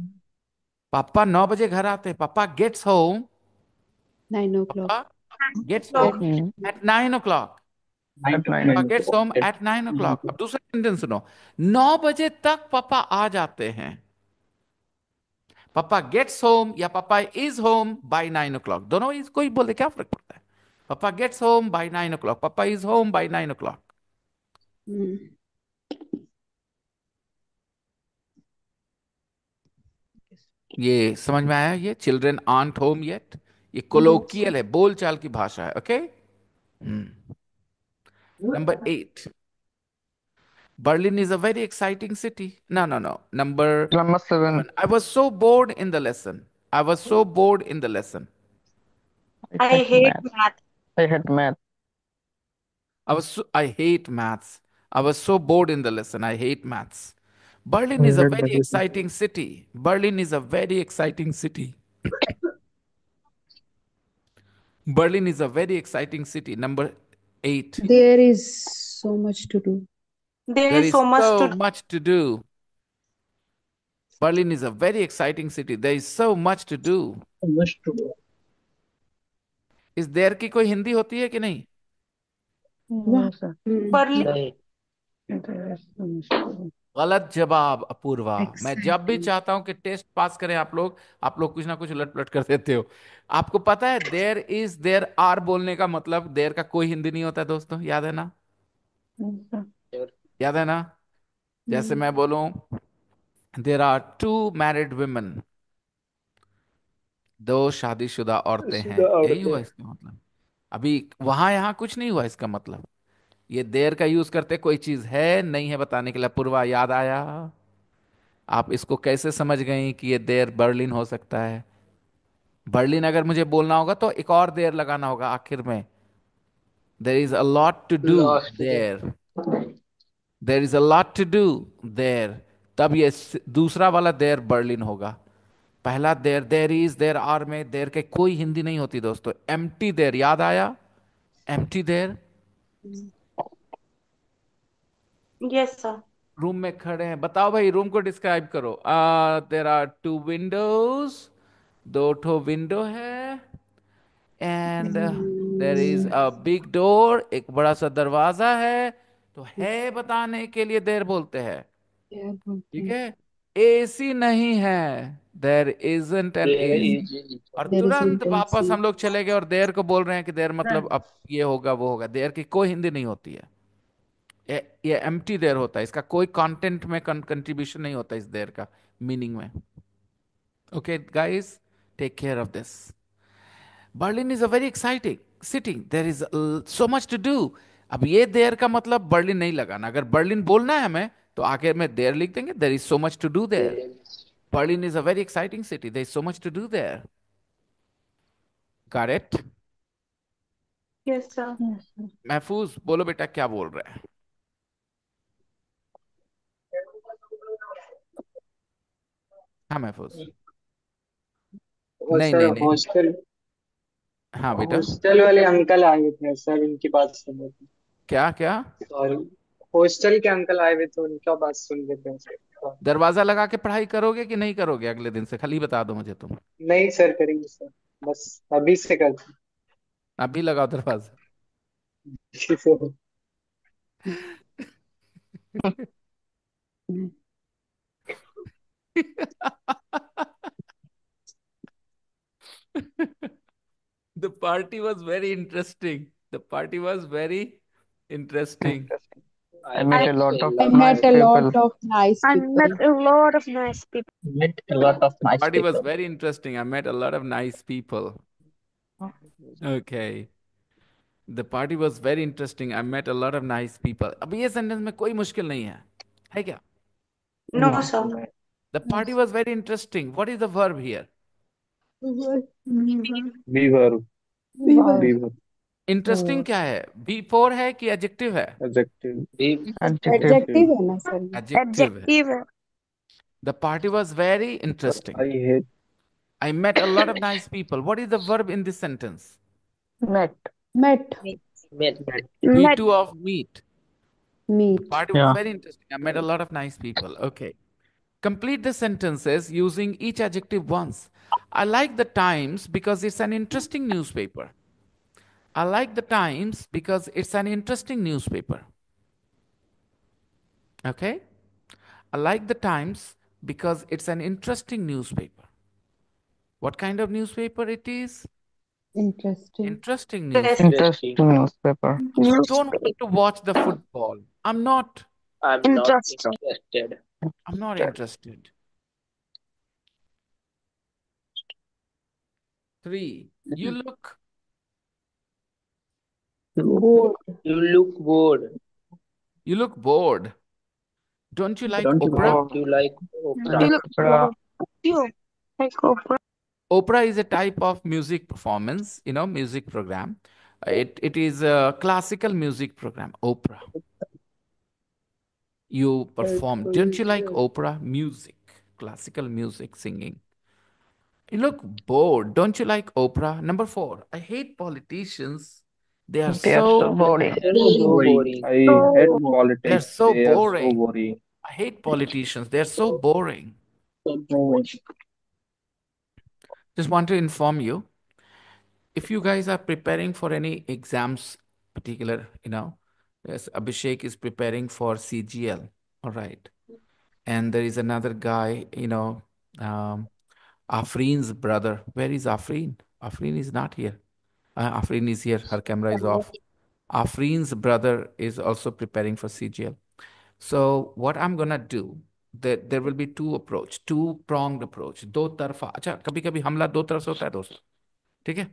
पापा 9 बजे घर आते हैं, पापा gets home, 9 o'clock. Papa gets clock. Home Mm, at 9 o'clock, at papa 9. Gets home at 9 o'clock। अब दूसरा सेंटेंस सुनो, 9 बजे तक पापा आ जाते हैं, पापा गेट्स होम या पापा इज होम बाय 9 o'clock, दोनों इज कोई बोले क्या फर्क पड़ता है? पापा गेट्स होम बाय 9 o'clock, पापा is home bye 9 o'clock। Hmm. ये समझ में आया? ये चिल्ड्रन आंट होम येट, ये Yes. कोलोकियल है, बोलचाल की भाषा है। Okay. Number 8, Berlin is a very exciting city. No, no, no. Number Number 7. 7, I was so bored in the lesson. I was so bored in the lesson. I I hate hate math. math. I hate math. I hate maths. I was so bored in the lesson. I hate maths. I Berlin is a hate very biology. exciting city. Berlin is a very exciting city. Berlin is a very exciting city. Number 8, There is so much to do. There there is is so much so to much to do. Berlin is a very exciting city. There is so much to do. इस देर की कोई हिंदी होती है कि नहीं? वाह। Berlin. गलत जवाब अपूर्वा। मैं जब भी Exciting. चाहता हूं कि टेस्ट पास करें आप लोग कुछ ना कुछ उलट पलट कर देते हो। आपको पता है देर इज देर आर बोलने का मतलब देर का कोई हिंदी नहीं होता दोस्तों, याद है ना? याद है ना? जैसे Hmm. मैं बोलूं there are two married women, दो शादीशुदा औरतें हैं, यही हुआ इसका मतलब। अभी वहां यहां कुछ नहीं हुआ इसका मतलब। ये देर का यूज करते कोई चीज है नहीं है बताने के लिए। पूर्वा, याद आया? आप इसको कैसे समझ गई कि ये देर बर्लिन हो सकता है? बर्लिन अगर मुझे बोलना होगा तो एक और देर लगाना होगा आखिर में। There is a lot to do there, there is a lot to do there, तब ये दूसरा वाला देर बर्लिन होगा। पहला देर, देर इज देर आर में देर के कोई हिंदी नहीं होती दोस्तों। एम्प्टी देर, याद आया? एम्प्टी देर। Yes, sir. रूम में खड़े हैं, बताओ भाई रूम को डिस्क्राइब करो। देर आर टू विंडोज, दो ठो विंडो है, and there is a big door, एक बड़ा सा दरवाजा है। तो है बताने के लिए देर बोलते हैं। क्या बोलते ठीक हैं? है। एसी नहीं है, there isn't an There AC. is और there तुरंत isn't वापस AC. हम लोग चले गए और देयर को बोल रहे हैं कि देयर मतलब अब ये होगा वो होगा। देयर की कोई हिंदी नहीं होती है। ये एम्प्टी देयर होता है, इसका कोई कंटेंट में कंट्रीब्यूशन नहीं होता इस देयर का मीनिंग में। Okay guys, take care of this. Berlin is a very exciting city, there is so much to do. अब ये देयर का मतलब बर्लिन नहीं लगाना, अगर बर्लिन बोलना है हमें तो आगे में देयर लिख देंगे, there is so much to do there. Berlin is a very exciting city, there is so much to do there. Correct. Yes sir. Yes, sir. महफूज बोलो बेटा क्या बोल रहे हैं। हाँ महफूज। और नहीं सर नहीं नहीं। हॉस्टल हाँ बेटा। हॉस्टल वाले अंकल आए हुए थे सर, उनकी बात सुन रहे थे। क्या क्या। सॉरी, हॉस्टल के अंकल आए हुए थे, उनका बात सुन रहे थे सर। दरवाजा लगा के पढ़ाई करोगे कि नहीं करोगे अगले दिन से, खाली बता दो मुझे तुम। नहीं सर, करेंगे सर, बस अभी से करते अभी लगाओ दरवाजा। हैं sir. The party was very interesting. The party was very interesting. interesting. I I met I a lot of I nice met a lot people. of nice I met people. a lot of nice people. Met a lot of The nice party was people. very interesting. I met a lot of nice people. Okay. The party was very interesting. I met a lot of nice people. अब ये sentence में कोई मुश्किल नहीं है क्या? No No. Sir. The party was very interesting. What is the verb here? Beaver. Beaver Beaver. Beaver Interesting क्या है? B4 है कि adjective है? Adjective Adjective. Adjective है ना सर ये? Adjective है। Adjective. The party was very sir interesting. I hate I met a lot of nice people. What is the verb in this sentence? Met. Met. Met. Met. V2 of meet. The Meet. party was Yeah. very interesting. I met a lot of nice people. Okay. Complete the sentences using each adjective once. I like the Times because it's an interesting newspaper. I like the Times because it's an interesting newspaper. Okay? I like the Times because it's an interesting newspaper. What kind of newspaper it is? Interesting. Interesting Yes. newspaper. Interesting newspaper. I don't want to watch the football. I'm not. I'm not Interesting. interested. I'm not interested. 3. You look. Bored. You look bored. You look bored. Don't you like Don't you opera? Don't you like opera? You look Opera. you like Oprah. Opera is a type of music performance, music program. It is a classical music program, opera. You perform. Don't you like opera music, classical music singing? You look bored. Don't you like opera? Number 4. I hate politicians. They are They are so so boring. so boring. I hate So they're politics. so They are so boring. boring. I hate politicians. They're so boring. So boring. Just want to inform you, if you guys are preparing for any exams, particular, yes, Abhishek is preparing for CGL, all right. And there is another guy, Afreen's brother. Where is Afreen? Afreen is not here. Afreen is here. Her camera is off. Afreen's brother is also preparing for CGL. So what I'm gonna do, there will be two-pronged approach. दो तरफा। अच्छा, कभी कभी हमला दो तरफ से होता है दोस्तों, ठीक है?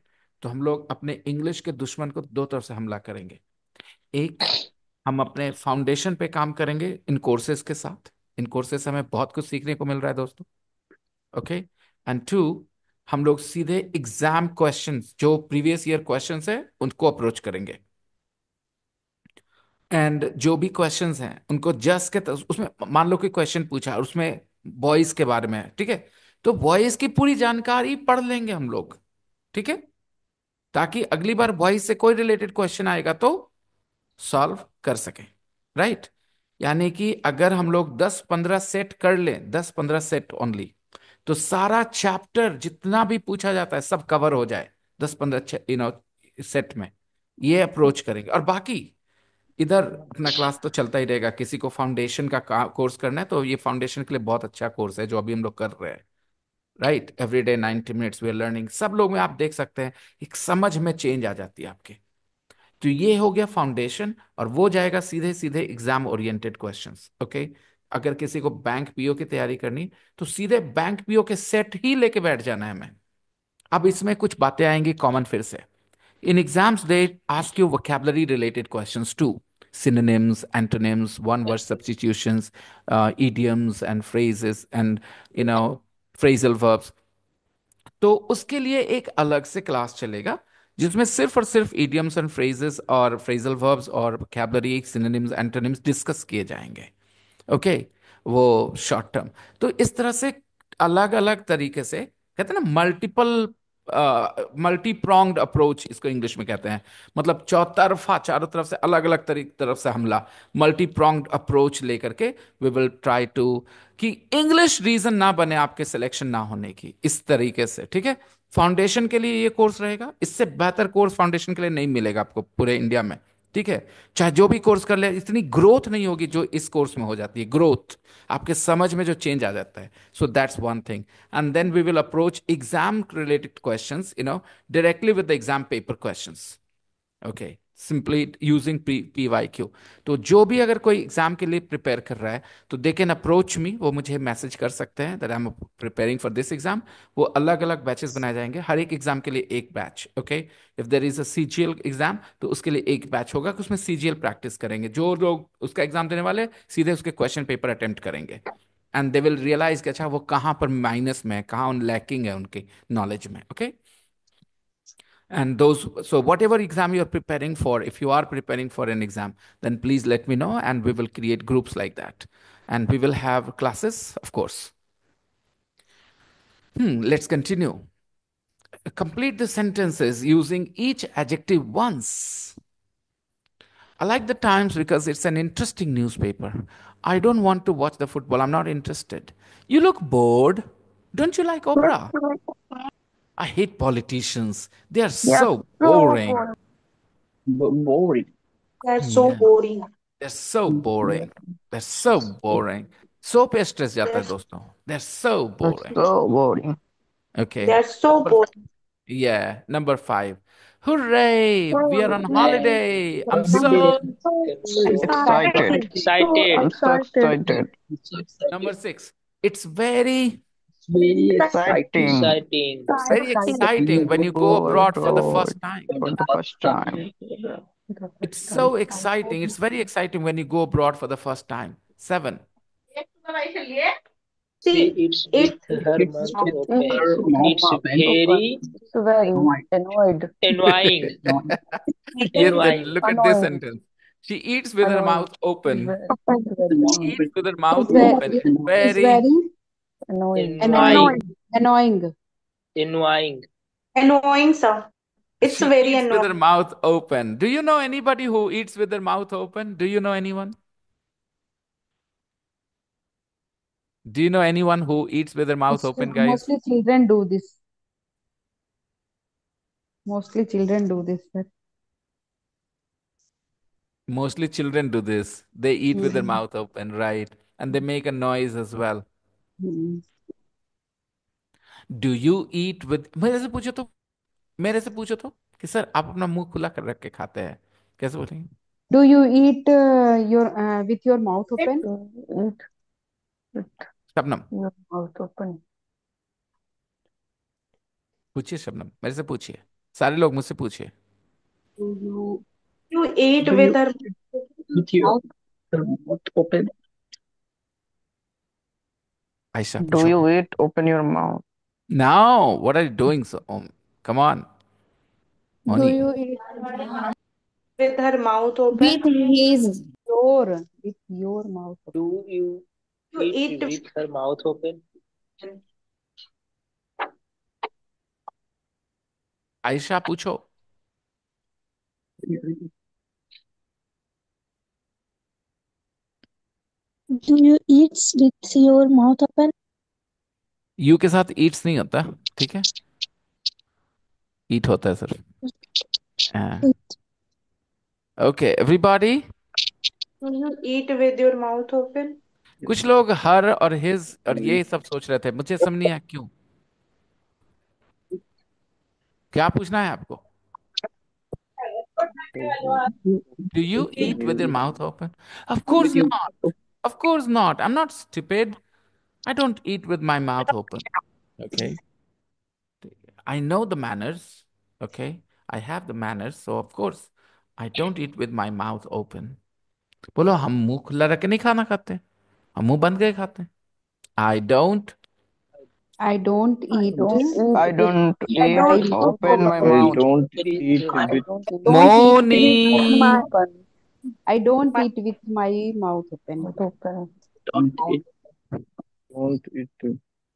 तो हम लोग अपने इंग्लिश के दुश्मन को दो तरफ से हमला करेंगे। एक, हम अपने फाउंडेशन पे काम करेंगे इन कोर्सेज के साथ। इन कोर्सेज से हमें बहुत कुछ सीखने को मिल रहा है दोस्तों। ओके। एंड 2, हम लोग सीधे एग्जाम क्वेश्चंस, जो प्रीवियस ईयर क्वेश्चंस है उनको अप्रोच करेंगे। एंड जो भी क्वेश्चंस हैं उनको जस्ट उसमें मान लो कि क्वेश्चन पूछा और उसमें वॉइस के बारे में है, ठीक है? तो वॉइस की पूरी जानकारी पढ़ लेंगे हम लोग, ठीक है? ताकि अगली बार वॉइस से कोई रिलेटेड क्वेश्चन आएगा तो सॉल्व कर सकें, राइट? यानी कि अगर हम लोग 10-15 सेट कर लें, 10-15 सेट ओनली, तो सारा चैप्टर जितना भी पूछा जाता है सब कवर हो जाए 10-15 सेट में। ये अप्रोच करेंगे। और बाकी इधर अपना क्लास तो चलता ही रहेगा। किसी को फाउंडेशन का कोर्स करना है तो ये फाउंडेशन के लिए बहुत अच्छा कोर्स है जो अभी हम लोग कर रहे हैं। Right, every day 90 minutes we are learning. सब लोग में आप देख सकते हैं एक समझ में चेंज आ जाती है आपके। तो ये हो गया फाउंडेशन, और वो जाएगा सीधे सीधे एग्जाम ओरिएंटेड क्वेश्चंस। ओके, अगर किसी को बैंक पीओ की तैयारी करनी तो सीधे बैंक पीओ के सेट ही लेके बैठ जाना है हमें। अब इसमें कुछ बातें आएंगी कॉमन फिर से। In exams, they ask you vocabulary related questions too. Synonyms, antonyms, one word substitutions, idioms and phrases, and you know, phrasal verbs. तो उसके लिए एक अलग से क्लास चलेगा जिसमें सिर्फ और सिर्फ idioms and phrases और phrasal verbs और vocabulary, synonyms, antonyms डिस्कस किए जाएंगे। ओके, वो शॉर्ट टर्म। तो इस तरह से अलग अलग तरीके से, कहते हैं ना, मल्टीपल मल्टी प्रोंग्ड अप्रोच इसको इंग्लिश में कहते हैं। मतलब चौतरफा, चारों तरफ से अलग अलग तरफ से हमला, मल्टी प्रोंग्ड अप्रोच लेकर के वी विल ट्राई टू, कि इंग्लिश रीजन ना बने आपके सिलेक्शन ना होने की, इस तरीके से। ठीक है, फाउंडेशन के लिए ये कोर्स रहेगा, इससे बेहतर कोर्स फाउंडेशन के लिए नहीं मिलेगा आपको पूरे इंडिया में। ठीक है, चाहे जो भी कोर्स कर ले, इतनी ग्रोथ नहीं होगी जो इस कोर्स में हो जाती है। ग्रोथ, आपके समझ में जो चेंज आ जाता है। So that's one thing. And then we will approach exam related questions, directly with the exam paper questions. Okay, simply using PYQ। तो जो भी अगर कोई एग्जाम के लिए प्रिपेयर कर रहा है तो दे कैन अप्रोच मी, वो मुझे मैसेज कर सकते हैं that I am preparing for this exam. वो अलग अलग बैचेस बनाए जाएंगे, हर एक एग्जाम के लिए एक batch. Okay, if there is a CGL exam तो उसके लिए एक बैच होगा कि उसमें CGL प्रैक्टिस करेंगे। जो लोग उसका एग्जाम देने वाले सीधे उसके क्वेश्चन पेपर अटेम्प्ट करेंगे, एंड दे विल रियलाइज कि अच्छा वो कहाँ पर माइनस में है, कहाँ उन लैकिंग है उनकी नॉलेज में। Okay, and those, so whatever exam you are preparing for, if you are preparing for an exam, then please let me know and we will create groups like that, and we will have classes, of course. Let's continue. Complete the sentences using each adjective once. I like the Times because it's an interesting newspaper. I don't want to watch the football, I'm not interested. You look bored. Don't you like opera? I hate politicians, they are so boring. Boring. That's so Yeah. boring. They're so boring. They're so boring. So पे stress जाता है They're, दोस्तों. They're so That's boring. so boring. Okay. they're so boring. Yeah. Number 5. Hooray! We are on holiday. I'm Holiday. so Excited. Excited. I'm so excited. Number 6. It's very, Very exciting. Exciting. very exciting when you go abroad for the first time. For the first time. It's so exciting. It's very exciting when you go abroad for the first time. 7. She See, eats it with her It's mouth with open. her mouth It's open. very Very annoyed. annoying. Yes, then Annoying. look at this Annoying. sentence. She eats with her Annoying. mouth open. Very She eats with her mouth It's very, open. It's it's very, very annoying. Annoying. annoying. Annoying. annoying, sir. It's she very eats with her annoying. mouth open. Do you know anybody who eats with their mouth open? Do you know anyone? Do you know anyone who eats with their mouth open, guys? Mostly children do this. Mostly children do this, sir. Mostly children do this. They eat with their Hmm. mouth open, right? And they make a noise as well. Hmm. Do you eat with, मेरे से पूछो तो कि sir आप अपना मुंह खुला कर रख के खाते हैं, कैसे बोलेंगे? Do you eat with your mouth open? Eat with Shabnam, your mouth open. पूछिए शबनम, मेरे से पूछिए, सारे लोग मुझसे पूछिए। Do you eat Do with you her with your mouth? mouth open? Ayesha Do पूछो। you eat open your mouth? Now, what are you doing? So, come on, Do Moni. you eat With her mouth With open? his with your mouth open? Do you You eat eat with her mouth open? Ayesha पूछो। Do you eat with your mouth open? You के साथ Yeats नहीं होता, ठीक है, ईट होता है सिर्फ। Okay everybody, Do you eat with your mouth open? कुछ लोग हर और हिज और ये सब सोच रहे थे, मुझे समझ नहीं आया क्यों। क्या पूछना है आपको? Do you eat with your mouth open? Of course not. Of course not. I'm not stupid. I don't eat with my mouth open. Okay. I know the manners. Okay. I have the manners. So, of course, I don't eat with my mouth open. बोलो, हम मुंह खुला रख के नहीं खाना खाते, हम मुंह बंद करके खाते हैं। I don't. I don't eat I don't with eat my mouth open my open. mouth. Don't eat with Moni. I don't eat with my mouth open.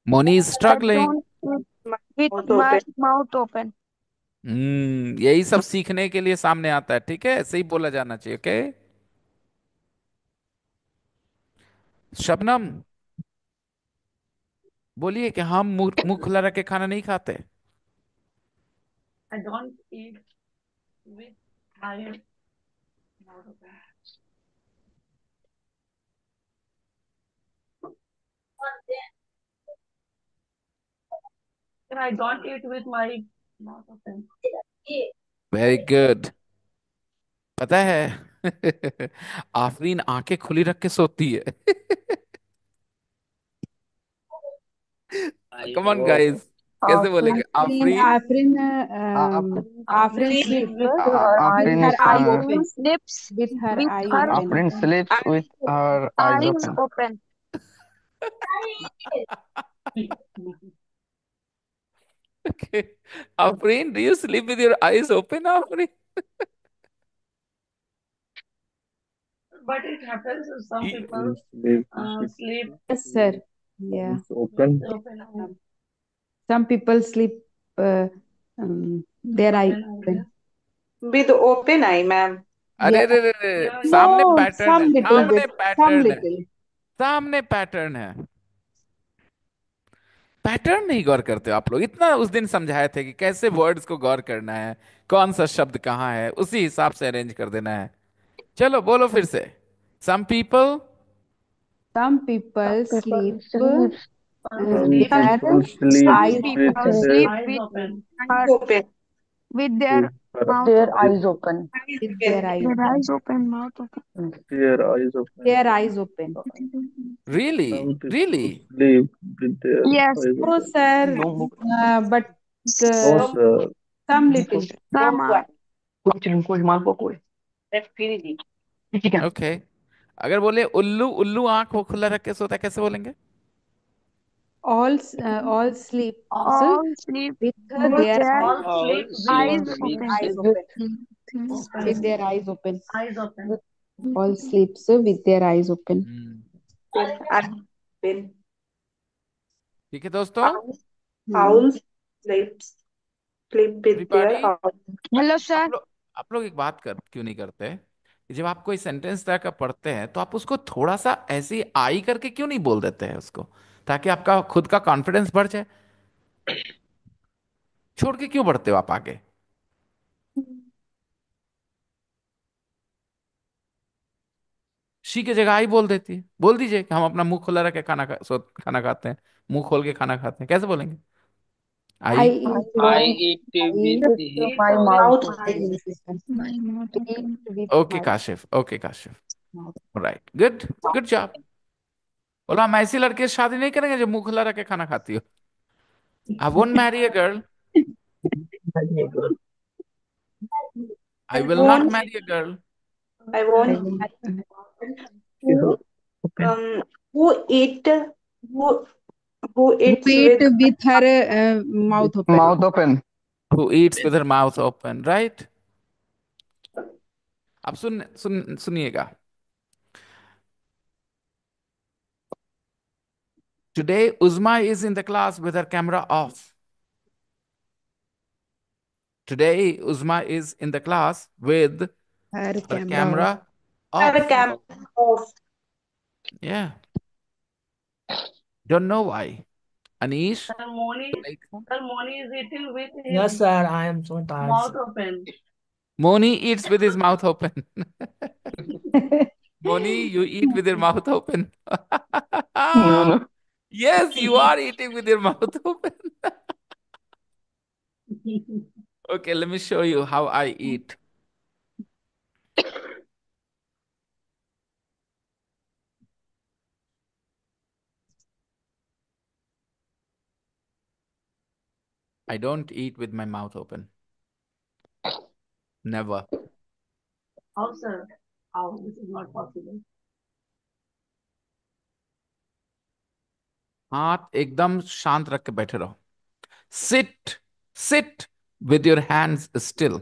Moni is I struggling. don't eat Mouth with my open. mouth open. यही सब सीखने के लिए सामने आता है, ठीक है? ऐसे ही बोला जाना चाहिए। ओके शबनम, बोलिए कि हम मुंह मुंह खुला रख के खाना नहीं खाते। I don't eat with my mouth open. And I don't eat with my mouth open. Very good. पता है आफरीन आंखें खुली रख के सोती है। कम ऑन गाइस, कैसे बोलेंगे? Afreen Afrin, Afrin Sleep sleep with with Afrin her eye open. Sleeps With her with eye her open. Afrin sleeps with her eyes eyes open. open. okay. Afreen, do you sleep with your eyes open, Afreen? But it happens to some Ye- people sleep Yes, sir. Yeah. with open eyes. Some people sleep their eye Open eyes, open. with open eye, ma'am. अरे Yeah. रे रे रे, yeah. सामने No, pattern है, some little सामने bit. Some pattern है, little. सामने pattern है। पैटर्न नहीं गौर करते हो आप लोग? इतना उस दिन समझाए थे कि कैसे वर्ड्स को गौर करना है, कौन सा शब्द कहाँ है, उसी हिसाब से अरेंज कर देना है। चलो बोलो फिर से। Some people Some people sleep Sleeps. their Some eyes people open. sleep Eyes with open. Eyes open. with their mouth Their open. eyes open. Eyes With their open. eyes Their open. eyes open, mouth open. Their eyes open. Really really? Yes, Oh, sir. But Don't some little. some are. Okay. अगर बोले उल्लू, उल्लू आंख वो खुला रख के सोता है, कैसे बोलेंगे? All sleep All sleep with with their their All sleep eyes with open. eyes open. open. With their eyes open. Eyes open. All sleeps with their eyes open. open. ठीक है दोस्तों। Owls sleep with Everybody, their eyes. Hello, sir. आप लोग एक बात कर क्यों नहीं करते कि जब आप कोई सेंटेंस तरह का पढ़ते हैं तो आप उसको थोड़ा सा ऐसी आई करके क्यों नहीं बोल देते हैं उसको, ताकि आपका खुद का कॉन्फिडेंस बढ़ जाए? छोड़ के क्यों बढ़ते हो आप आगे? शी की जगह आई बोल देती है। बोल दीजिए कि हम अपना मुंह खुला रख के खाना खाते हैं, मुंह खोल के खाना खाते हैं। कैसे बोलेंगे? I I. eat With My Mouth mouth. eyes. my mouth eat open. with okay my Kashif, okay Kashif, right, good, good job. बोलो, हम ऐसी लड़की से शादी नहीं करेंगे जो मुंह खुला रख के खाना खाती हो। I won't marry a girl, I I will not won't. Marry a girl I won't. Um, who eat who who who eats eat with with her mouth open. Mouth open. who eats with her mouth open, right? अब सुनिएगा। Today Uzma is in the class with her camera off. Today Uzma is in the class with Her her camera. camera have a off. camera off? Yeah. Don't know why. Anish, Sir, Moni is eating with his Yes, sir. I am so tired. mouth Sir. open. Moni eats with his mouth open. Moni, you eat with your mouth open. No, no. Yes, you are eating with your mouth open. Okay, let me show you how I eat. I don't eat with my mouth open. Never. How, sir? How? This is not possible. हाथ एकदम शांत रख के बैठे रहो. Sit, sit with your hands still.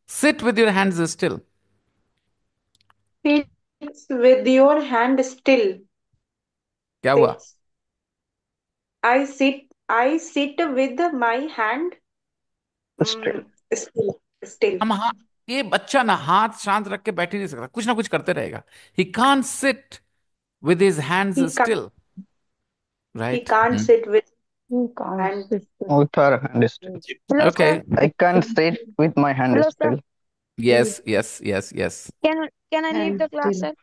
Sit with your hands still. Sits with your hand still. क्या हुआ? Sits. I sit with my hand Still. still. Still. हम हाँ, ये बच्चा ना हाथ शांत रख के बैठ ही नहीं सकता, कुछ ना कुछ करते रहेगा. He can't sit with his hands He can't, still, he right? can't sit with You can't hand. sit With her hand still. Hello, Okay. sir. I can't sit with my hand Hello, sir. still. Yes, yes, yes, yes. Can I leave And the class, still. sir?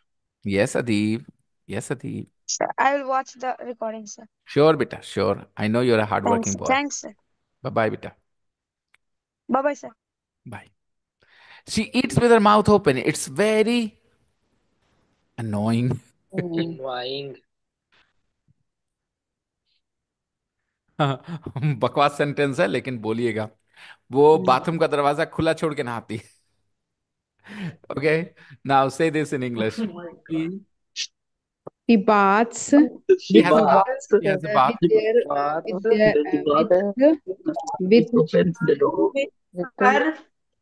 Yes, Adeep. Yes, Adeep. Sir, I will watch the recording, sir. Sure, beta. Sure. I know you're a Thanks, hardworking sir. boy. Thanks, sir. Bye-bye, beta. Bye, bye, sir. Bye. She eats with her mouth open. It's very annoying. Annoying. बकवास sentence है लेकिन बोलिएगा. वो bathroom का दरवाजा खुला छोड़ के नहाती. Okay. Now say this in English. Oh my God. He baths She has a bath. Bath. She has a with bath. their Bath. with their Bath. with Opens the door. With with her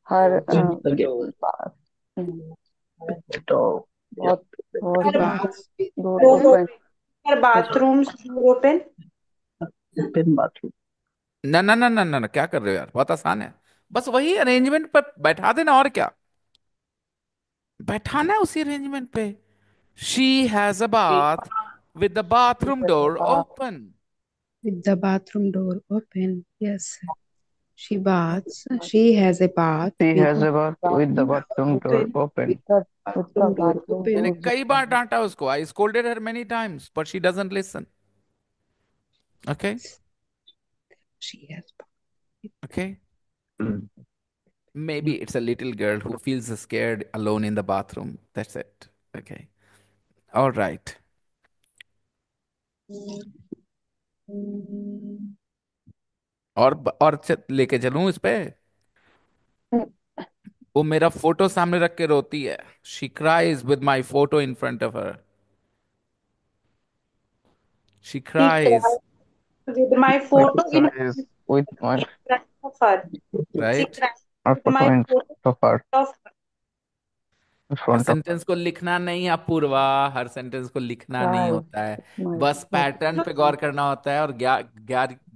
her The Door. bath. The door. What was her the bath door door open? open. Her bathroom's door open. Open bathroom. ना ना ना ना ना ना, क्या कर रहे हो यार? बहुत आसान है. बस वही अरेंजमेंट पर बैठा देना, और क्या बैठाना है उसी अरेंजमेंट पे. She has a bath with the bathroom door open. with the bathroom door open. Yes. She baths. She has a bath She with has a bath with the bathroom door open open. With the bathroom door bathroom open. मैंने door. कई बार डांटा उसको. I scolded her many times but she doesn't listen. Okay. She has okay. Maybe it's a little girl who feels scared alone in the bathroom. That's it. Okay. All right. लेके चलूं इस पे. वो मेरा फोटो सामने रख के रोती है. She cries with my photo in front of her. She He cries, cried with my photo in Is with my front of her. She right? cried our with photo my in photo front of her. of In her front of her. Sentence को लिखना नहीं अपूर्वा. हर sentence को लिखना नहीं Cry होता है. my बस pattern पे गौर करना होता है. और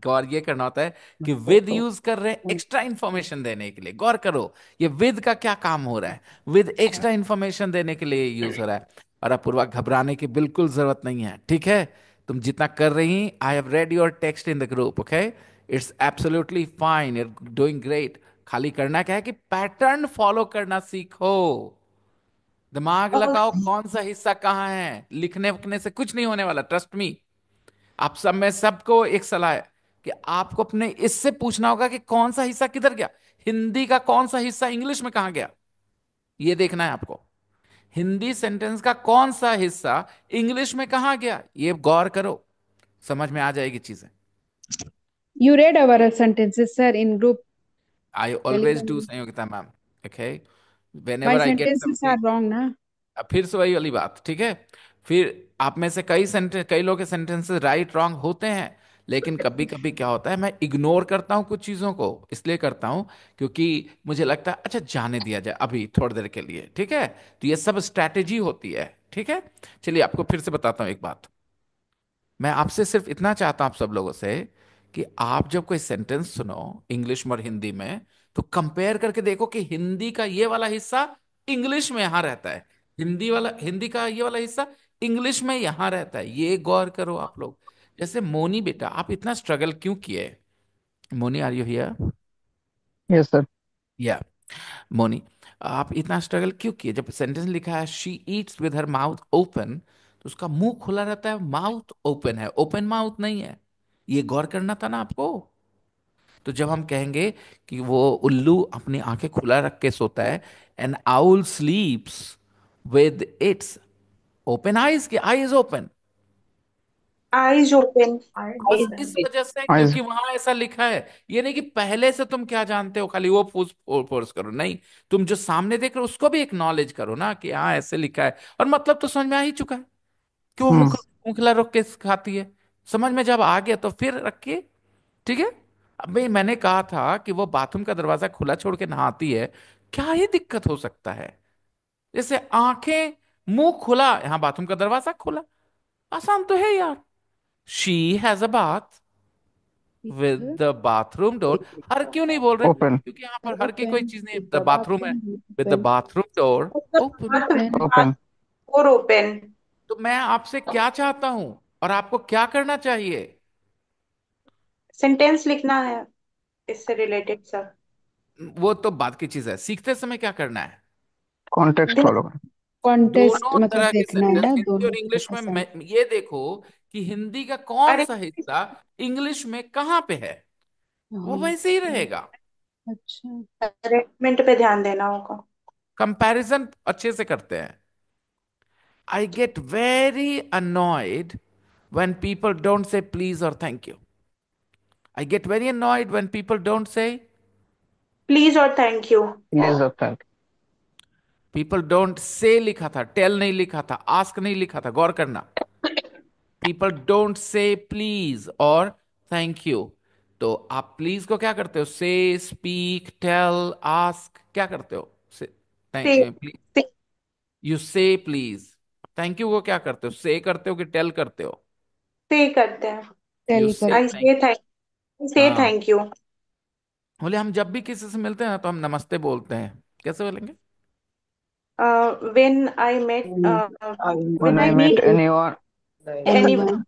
गौर ये करना होता है कि विद photo. यूज कर रहे हैं एक्स्ट्रा इंफॉर्मेशन देने के लिए. गौर करो ये विद का क्या काम हो रहा है. विद एक्स्ट्रा इंफॉर्मेशन देने के लिए यूज हो रहा है. और अपूर्वा घबराने की बिल्कुल जरूरत नहीं है. ठीक है, तुम जितना कर रही. I have read your text in the group. Okay, it's absolutely fine. You're doing great. खाली करना क्या है कि पैटर्न फॉलो करना सीखो. दिमाग all लगाओ कौन सा हिस्सा कहाँ है. लिखने वखने से कुछ नहीं होने वाला, ट्रस्ट मी. आप सब में सबको एक सलाह है कि आपको अपने इससे पूछना होगा कि कौन सा हिस्सा किधर गया. हिंदी का कौन सा हिस्सा इंग्लिश में कहाँ गया, ये देखना है आपको. हिंदी सेंटेंस का कौन सा हिस्सा इंग्लिश में कहाँ गया, ये गौर करो. समझ में आ जाएगी चीजें. You read our sentences, sir, in group I always do Telegram. Sanyogita ma'am. Okay, when My ever I get sentences are something. wrong, na? अब फिर से वही वाली बात. ठीक है, फिर आप में से कई लोग के सेंटेंसेस राइट रॉन्ग होते हैं. लेकिन कभी कभी क्या होता है, मैं इग्नोर करता हूं कुछ चीजों को. इसलिए करता हूं क्योंकि मुझे लगता है अच्छा जाने दिया जाए अभी थोड़ी देर के लिए. ठीक है, तो ये सब स्ट्रैटेजी होती है. ठीक है, चलिए आपको फिर से बताता हूं एक बात. मैं आपसे सिर्फ इतना चाहता हूं आप सब लोगों से कि आप जब कोई सेंटेंस सुनो इंग्लिश में और हिंदी में, तो कंपेयर करके देखो कि हिंदी का ये वाला हिस्सा इंग्लिश में यहां रहता है, हिंदी का ये वाला हिस्सा इंग्लिश में यहां रहता है. ये गौर करो आप लोग. जैसे मोनी बेटा, आप इतना स्ट्रगल क्यों किए? Moni, are you here? Yes, sir. या मोनी, आप इतना स्ट्रगल क्यों किए? जब सेंटेंस लिखा है she Yeats with her mouth open, तो उसका मुंह खुला रहता है, माउथ ओपन है, ओपन माउथ नहीं है। ये गौर करना था ना आपको। तो जब हम कहेंगे कि वो उल्लू अपनी आंखें खुला रख के सोता है, an owl sleeps with its open eyes, की eyes open, eyes open. eyes बस open. इस वजह से, eyes. क्योंकि वहां ऐसा लिखा है। ये नहीं कि पहले से तुम क्या जानते हो खाली वो फोर्स करो, नहीं। तुम जो सामने देख रहे हो उसको भी एक्नॉलेज करो ना, कि हाँ ऐसे लिखा है, और मतलब तो समझ में आ ही चुका है कि वो Hmm. मुखला रख के खाती है। समझ में जब आ गया तो फिर रखिए, ठीक है। अब भाई मैंने कहा था कि वो बाथरूम का दरवाजा खुला छोड़ के नहाती है, क्या ही दिक्कत हो सकता है? जैसे आंखें, मुंह खुला, यहाँ बाथरूम का दरवाजा खुला, आसान तो है यार। She has a bath with with the bathroom door. Her क्यों नहीं बोल रहे? Open. क्योंकि यहाँ पर हर की कोई open चीज नहीं, with द the बाथरूम है, bathroom with the open bathroom door मतलब ओपन। बात open Open. और ओपन। तो मैं आपसे क्या चाहता हूं और आपको क्या करना चाहिए? सेंटेंस लिखना है इससे रिलेटेड सब। वो तो बात की चीज है, सीखते समय क्या करना है? Context दिन follow करो. कॉन्टेस्ट दोनों मतलब तरह के देखना है सेंटेंस, ना हिंदी दोनों और तरह इंग्लिश का में। सेंस। ये देखो कि हिंदी का कौन अरे सा हिस्सा इंग्लिश में कहाँ पे है, वो हाँ वैसे ही रहेगा। अच्छा अरेंजमेंट पे ध्यान देना होगा। कंपैरिजन अच्छे से करते हैं। I get very annoyed when people don't say please or thank you. I get very annoyed when people don't say, please और thank you. Please of that. people don't say लिखा था, tell नहीं लिखा था, ask नहीं लिखा था, गौर करना। people don't say please और thank you। तो आप प्लीज को क्या करते हो? से, स्पीक, टेल, आस्क, क्या करते हो? से, से प्लीज, से, यू से प्लीज। थैंक यू को क्या करते हो? से करते हो कि टेल करते हो? से करते हैं। यू टेल से आई करते थैंक। से थैंक से हाँ, थैंक यू। बोले हम जब भी किसी से मिलते हैं ना तो हम नमस्ते बोलते हैं, कैसे बोलेंगे? व्हेन आई मेट हैं When when I I meet meet anyone, anyone. Anyone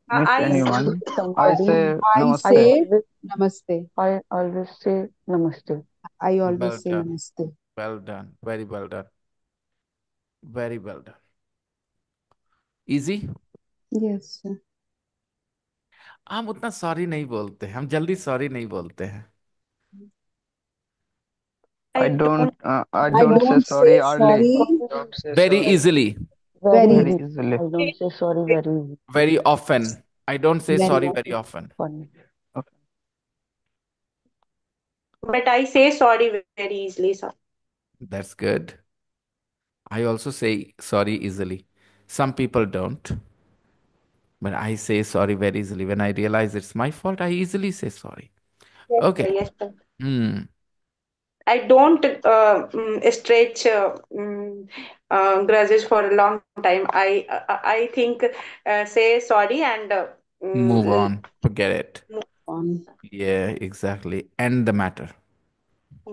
meet I anyone, I somebody, say I I say namaste. always, namaste I always say namaste. I always well say done, namaste well done, very well done, very well done. Easy. Yes हम उतना sorry नहीं बोलते, हम जल्दी sorry नहीं बोलते हैं। I don't I I don't say don't say sorry early, sorry Don't say very sorry. Easily, Very very very easy. easily. I don't say sorry very easy. Very often. I don't say very sorry very often. Funny. Okay. But I say sorry very easily sir. That's good. I also say sorry easily. Some people don't, but I say sorry very easily. When I realize it's my fault, I easily say sorry. Yes Okay. Sir, yes sir. Hmm. I don't stretch grudges for a long time. I think say sorry and Move on. Forget it. On Yeah, exactly. End the matter.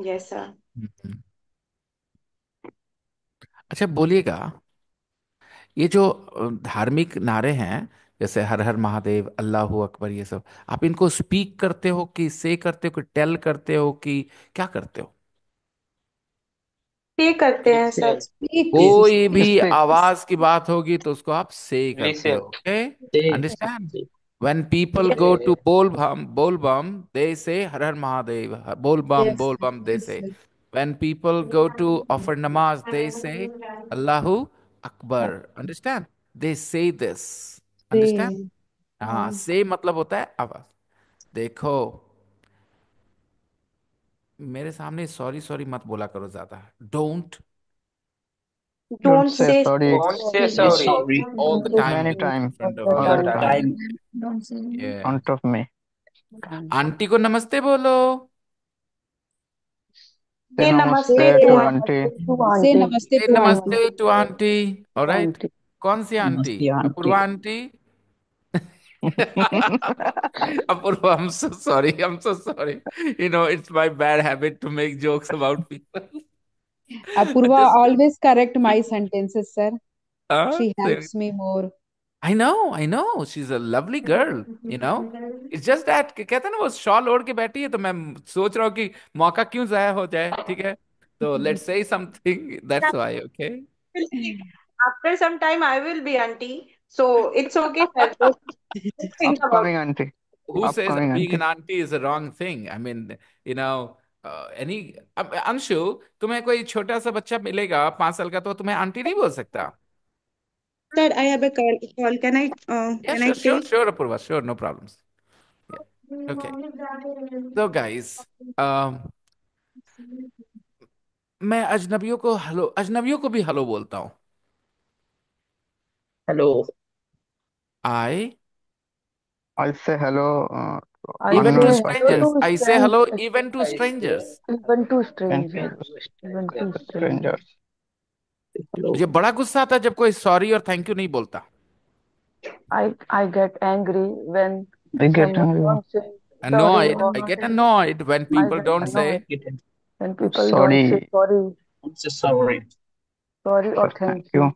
yes sir. हम्म। अच्छा बोलिएगा, ये जो धार्मिक नारे हैं, जैसे हर हर महादेव, अल्लाह अकबर, ये सब आप इनको स्पीक करते हो कि से करते हो कि टेल करते हो कि क्या करते हो? पे करते हैं सर। स्पीक कोई भी Speak. आवाज की बात होगी तो उसको आप से करते हो, Listen. Okay? Say. Understand? When people go to Bol Bum, they say Har Har Mahadev. Yes Bol Bum, they yes say. When people go to offer namaz, they say Allahu Akbar. Understand? They say this. से Understand? हाँ, से मतलब होता है आवाज। देखो, मेरे सामने सॉरी सॉरी मत बोला करो ज्यादा। डोंट Don't डोंट say से sorry Don't say sorry. all the time many in times front of The me. all the All the time time. in time. Don't say. Yeah. front of me. Auntie को नमस्ते बोलो। Say say namaste namaste say to to auntie. To say auntie. Namaste Say to auntie namaste to auntie. All right. Auntie. कौन सी auntie? नमस्ते auntie. Apurva auntie? Apurva, I'm so sorry. I'm so sorry. You know, it's my bad habit to make jokes about people. I Apurva just, always correct my sentences sir uh, she helps me more I know. She's a lovely girl, you know. It's just that कहते हैं ना, वो shawl ओढ़ के बैठी है तो मैं सोच रहा हूँ कि मौका क्यों जाया हो जाए, ठीक है। So let's say something. That's why, okay? After some time, I will be auntie. So it's okay, sir. Just think about Upcoming auntie. Who says Upcoming being an auntie. auntie is a wrong thing? I mean, any Anshu, तुम्हें कोई छोटा सा बच्चा मिलेगा 5 साल का, तो तुम्हें आंटी नहीं बोल सकता? Sir, I have a call. Yeah, Can I take? sure, Apurva, sure, no problems. Yeah. Okay. So guys, मैं अजनबियों को भी हेलो बोलता हूँ. Hello. I I'll say hello I even to unknown say person strangers. hello to I say friends, hello even to strangers. even to and strangers, even to strangers. strangers. Hello. मुझे बड़ा गुस्सा आता है जब कोई sorry और thank you नहीं बोलता. I get angry when I get someone angry. don't say sorry, Annoyed. or I get annoyed when I people get don't annoyed say. when people don't say Sorry. sorry, I'm so sorry. sorry or Or thank thank you.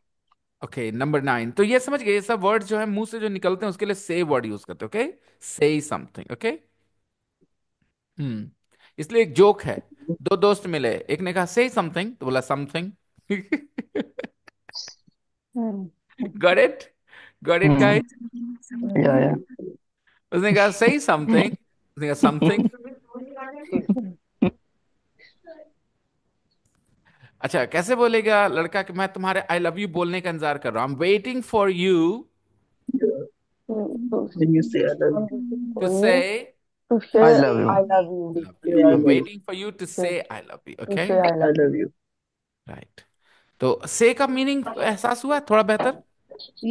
Okay, number 9. तो ये समझ गए, ये सब word जो है मुंह से जो निकलते हैं उसके लिए से वर्ड यूज करते हैं. ओके, से समथिंग. ओके. इसलिए एक जोक है. दो दोस्त मिले, एक ने कहा से समथिंग, तो बोला something. Hmm. Got it Hmm. Guys. Yeah, yeah. उसने कहा से समथिंग, उसने कहा समथिंग. अच्छा, कैसे बोलेगा लड़का कि मैं तुम्हारे आई लव यू बोलने का इंतजार कर रहा हूँ. I am waiting for you To When you say I love I'm you, waiting to for say you to I say love you. I love you, love say you. I I am love you. Waiting for you to say, say I love you. to okay, say I I love love you. Right. तो say का meaning एहसास हुआ थोड़ा बेहतर.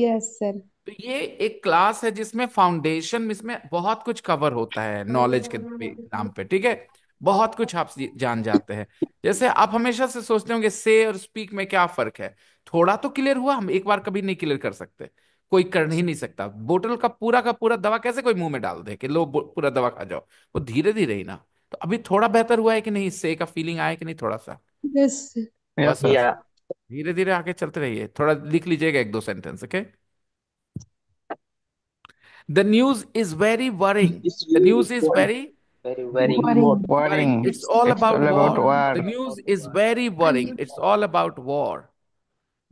Yes, sir. तो ये एक class है जिसमें फाउंडेशन, इसमें बहुत कुछ कवर होता है नॉलेज के नाम पे. ठीक है, बहुत कुछ आप जान जाते हैं. जैसे आप हमेशा से सोचते होंगे से और स्पीक में क्या फर्क है. थोड़ा तो क्लियर हुआ. हम एक बार कभी नहीं क्लियर कर सकते, कोई कर ही नहीं सकता. बोतल का पूरा दवा कैसे कोई मुंह में डाल दे कि लो पूरा दवा खा जाओ. वो धीरे धीरे ही ना. तो अभी थोड़ा बेहतर हुआ है कि नहीं, से का फीलिंग आया कि नहीं थोड़ा सा. Yes. Yes, बस sir. Yeah. धीरे धीरे आगे चलते रहिए. थोड़ा लिख लीजिएगा एक दो sentence. Okay. The news is very worrying. It's The very news is important. very Very Worrying. important. worrying. Worrying. It's all It's about all about war. war. The news is very worrying. It's all about war.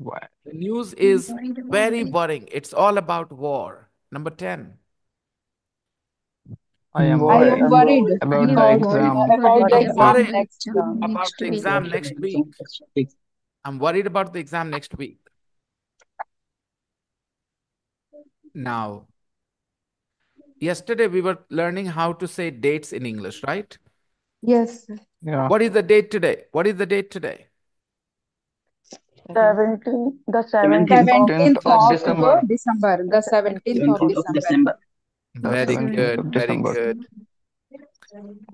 War. The news is very worrying. It's all about war. Number 10. I am I I am worried am worried worried about the because worried exam. about about the the I'm exam worried exam next about next the week. exam next week. next week. I'm worried about the exam next week. Now, yesterday we were learning how to say dates in English, right? Yes, sir. Yeah. What is the date today? What is the date today? 17, the 17th 17th of 17th 17th of of December, December. December. The 17th of 17th of December. December. The Very 17th good. of Very December. good.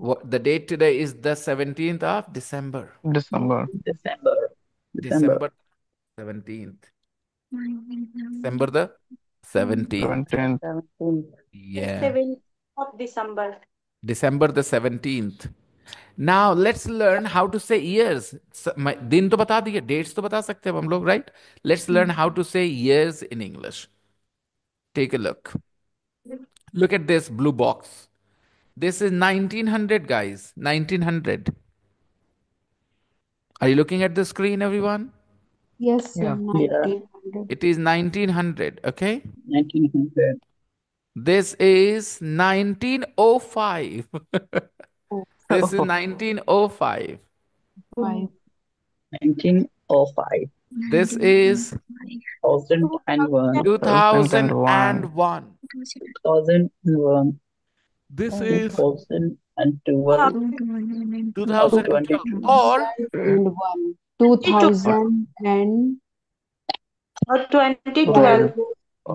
What the date today is the 17th of December. December. December. December 17th. December the 17th. 17th. 17th. Yeah. 7th of December. December the 17th. Now let's learn how to say years. दिन तो बता दिए, dates तो बता सकते हैं हम लोग, right? Let's learn how to say years in English. Take a look. Look at this blue box. This is 1900, guys. 1900. Are you looking at the screen, everyone? Yes, sir. Yeah. Yeah. 1900. It is 1900, okay? 1900. This is 1905. Oh, This is 1905. 5. 1905. This is 1001. 2001. 2001. 2001. This is 2012. 2012. Or 2001. 2012 2000 and or 12, 2012.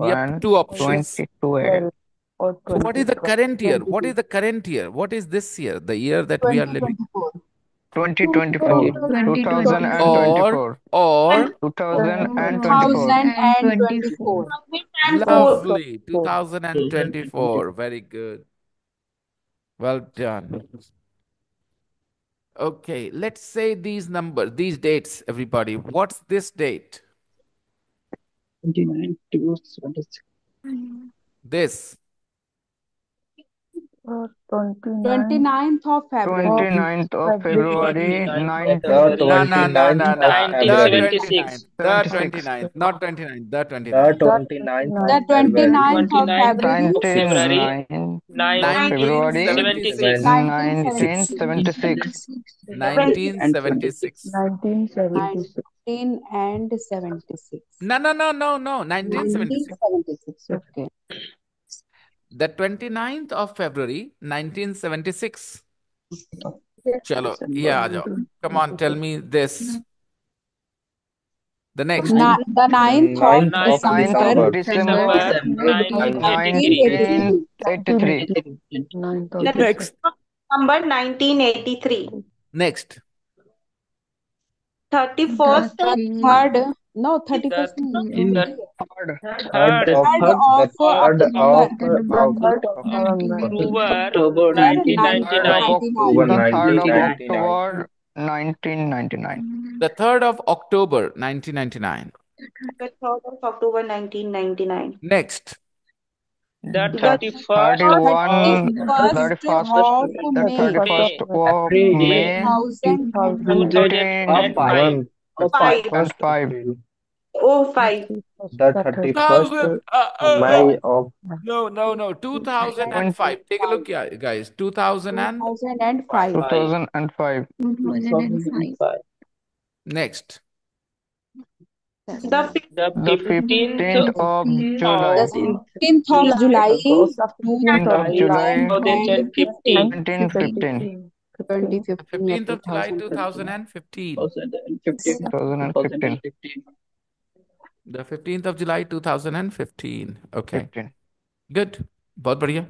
yep, And two options. 2012. 12 or So what is the 2012, current year? What 22, is the current year? What is this year? The year that we are living. 2024. 2024. 2024. 2024. Or 2024. 2024. 2004. lovely 2024. Very good. Well done. Okay, let's say these numbers, these dates, everybody. What's this date? 29 to 26. This. 29th 29th of February. 29th of February, 29th No, of no, no, no, 29th no. of The February. 29th. 1976. The 76. 29th. Not 29th. The The 29th. 29th of The 29th February. 29th of 29th February, of February 29th of February, 1976. 1976. 1976. 1976. 1976. 1976. No, no, no, no, no. 1976. 1976. Okay. The 29th of February, 1976. Chalo, yeah, aa jao. Come on, tell me this. The next. The 9th of 9th of 9th December, of December. December, December December 1983. 1983. 1983. 9th of The December. Next. number 1983. Next. 31st The 30. third, no, The 31st, no, the Mm, 3rd. Third third of third the of of third October, November. October. October year 3rd of 1999. October 1999. the 3rd of 1999. October 1999. The 3rd of October, 1999. The 3rd of October 1999. Next. The The 31st of 31 31st 31st of the May, 31st May of April May 2005. 2005. 2005. The 5. 31st 2005. April. Oh, 5. The 31st 2000. May of No, no, no. 2005. Take a look, guys. 2000 and 2005. 2005. 2005. next. The The The 15th 15th of The July. of 16th of July, 15th of July 2015. 1915. 2015, yeah, 15th of July 2015. 2015. 2015. 2015. The 15th of July 2015. Okay. 15. Good. बहुत बढ़िया.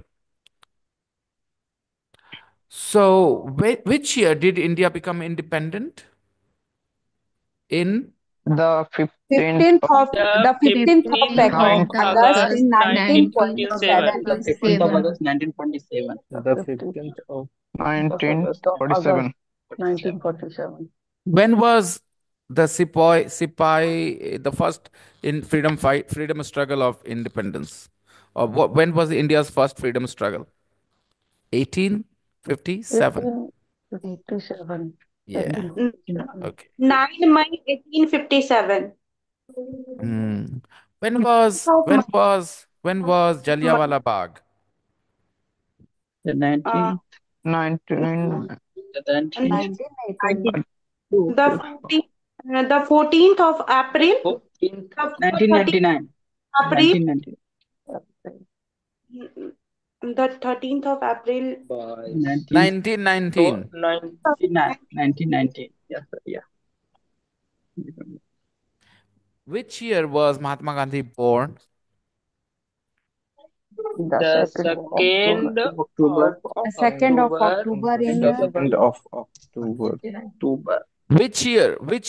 So, which year did India become independent? In The 15th 15th of of The the 15th of 15th of August August in 1947. 1947. The 15th of 1947. August 1947. The 15th of August 1947. 1947. when was the Sipai the first in freedom struggle of independence? Or when was India's first freedom struggle? 1857. 1857. Yeah. 1857. Okay. 9 May 1857. Hmm. When was Jallianwala Bagh? the Uh, 19th. 19. The 19th. 1918. the 14th of April. 14th. The 13th 1999. April. 1990. The 13th of April. 19th. 1919. 1990. Yes, sir. Yeah. Which year was Mahatma Gandhi born? The October. 2nd October. of The 2nd of October October in 2nd of October. October. Which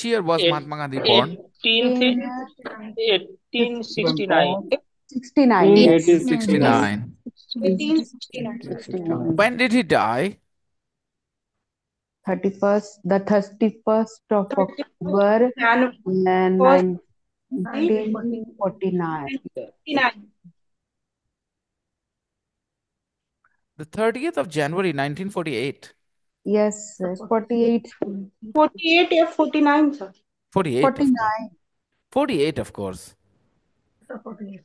year was Mahatma Gandhi born? 18th 1869. 69. Yes. 1869. 1869. 1869. When did he die? 31st, the 31st of October January 1949. 1949. The 30th of January 1948. Yes, 48. 48 or 49, sir. 48. 49. 48, of course. Okay,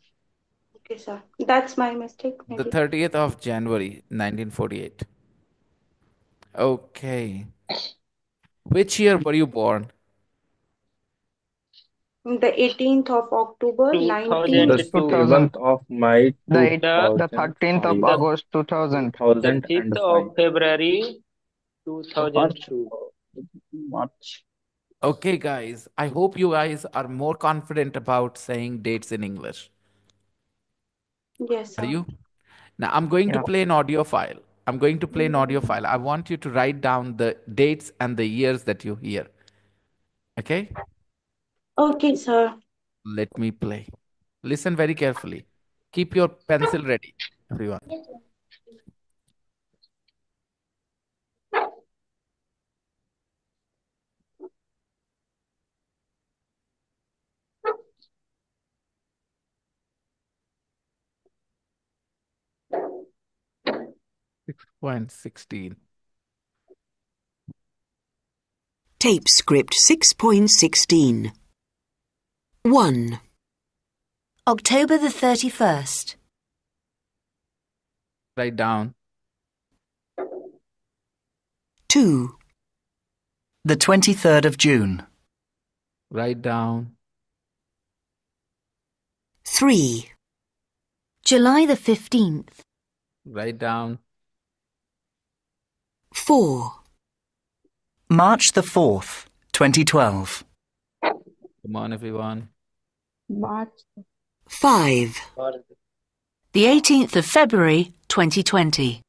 sir. That's my mistake, The maybe. 30th of January 1948. Okay. Which year were you born? The 18th of October, The 2002. 2000. 7th of May The 13th of 2005. The August 2000. 5th of 2005. February March. 2002. March. Okay, guys. I hope you guys are more confident about saying dates in English. Yes, Are sir. you? Now, I'm going to Yeah. play an audio file. I want you to write down the dates and the years that you hear. Okay? Okay, sir. Let me play. Listen very carefully. Keep your pencil ready, everyone. 6.16. Tape script 6.16. 1. October the 31st. Write down. 2. The 23rd of June. Write down. 3. July the 15th. Write down. 4. March the 4th, 2012. Come on, everyone. March. 5. The 18th of February, 2020.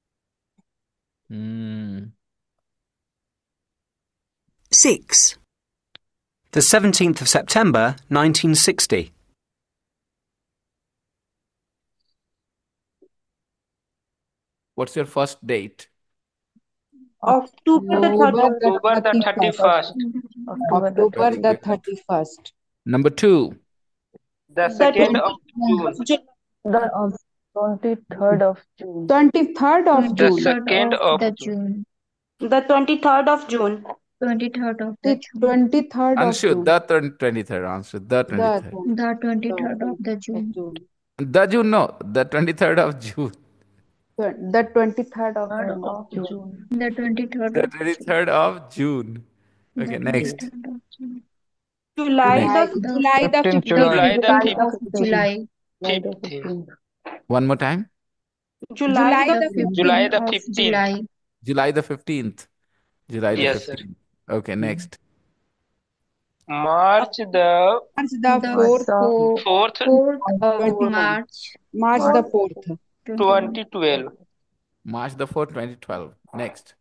6. The 17th of September, 1960. What's your first date? October the October 31st. October the 31st. Number 2. The 2nd of June. The 23rd of June. 23rd of The June. 2nd of the June. June. The 23rd of June. 23rd of The the June. 23rd of Anshu, June. the 23rd. Answer, the 23rd. The 23rd of the June. The June, no. The 23rd of June. The 23rd of June. The 23rd The of 23rd of June. Okay, the next. 23rd of June. July Next. the July the 15th 15th. July the July 5th. the 15th. July. July the 15th. 15th. One more time. July July the the 15th. July the of 15th. July. July the 15th. July the Yes, sir. 15th. Okay, next. March the March the The 4th. 4th, 4th of 21. March. March the 4th. 2012. March the 4th, 2012. Next.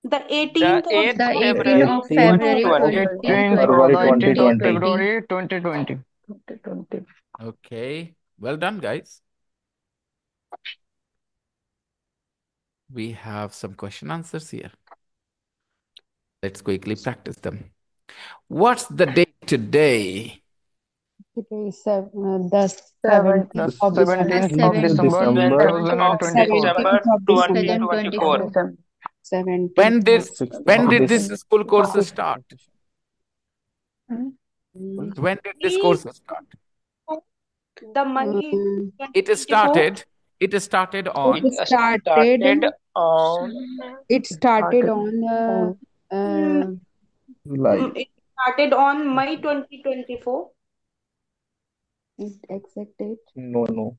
The The 18th of 8th The 18th February of February 2020. 18th 2020. February 2020. 2020. Okay. Well done, guys. We have some question answers here. Let's quickly practice them. What's the date today? Today is the 17th. 17th of December. 17th of December 7th of 2024. December 2024. 2024. 17th. When did of this school course start? Hmm? When did this course start? the month It started. It started on. It started on It started on July. it started on May 2024. exact date. No.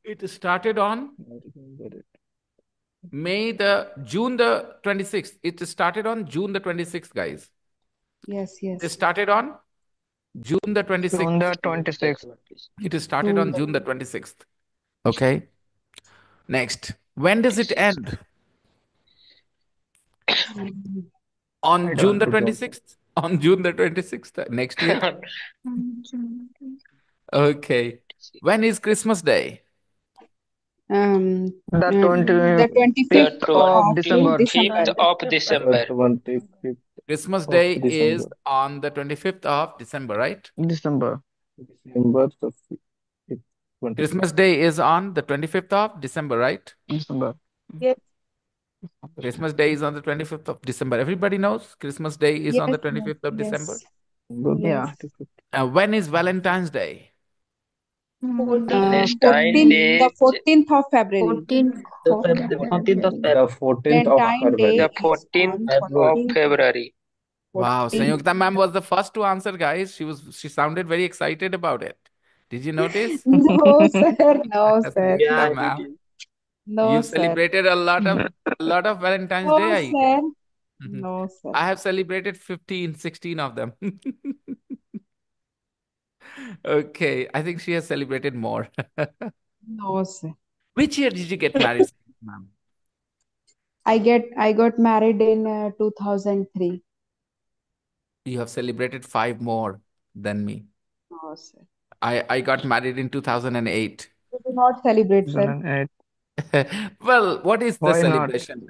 It started on I remember it. June the 26th. It started on June the 26th, guys. Yes. It started on June the 26th. On the 26th. It started on June the 26th. Okay. Next. When does it end? On June the 26th? On June the 26th next year? Okay. When is Christmas Day? The The 25th 25th of of December. 5th of December. 25th Christmas of Day December. is on the 25th of December, right? December. December the 25th. Christmas Day is on the 25th of December, right? December. Yes. Christmas Day is on the 25th of December. Everybody knows Christmas Day is on the 25th of December. Yeah. When is Valentine's Day? Valentine's The 14th of February. 14th of The 14th of Valentine Day February. The is 14th on of February. Wow, 14th. Sanyukta ma'am was the first to answer, guys. She sounded very excited about it. Did you notice? No, sir. No, sir. Sanyukta ma'am, No, you sir. celebrated a lot of Valentine's No, Day, I guess. sir. Mhm. No, sir. I have celebrated 15, 16 of them. Okay, I think she has celebrated more. No, sir. Which year did you get married, ma'am? I got married in 2003. You have celebrated 5 more than me. No, sir. I got married in 2008. We do not celebrate, sir. 2008. Well, what is the Why not? celebration?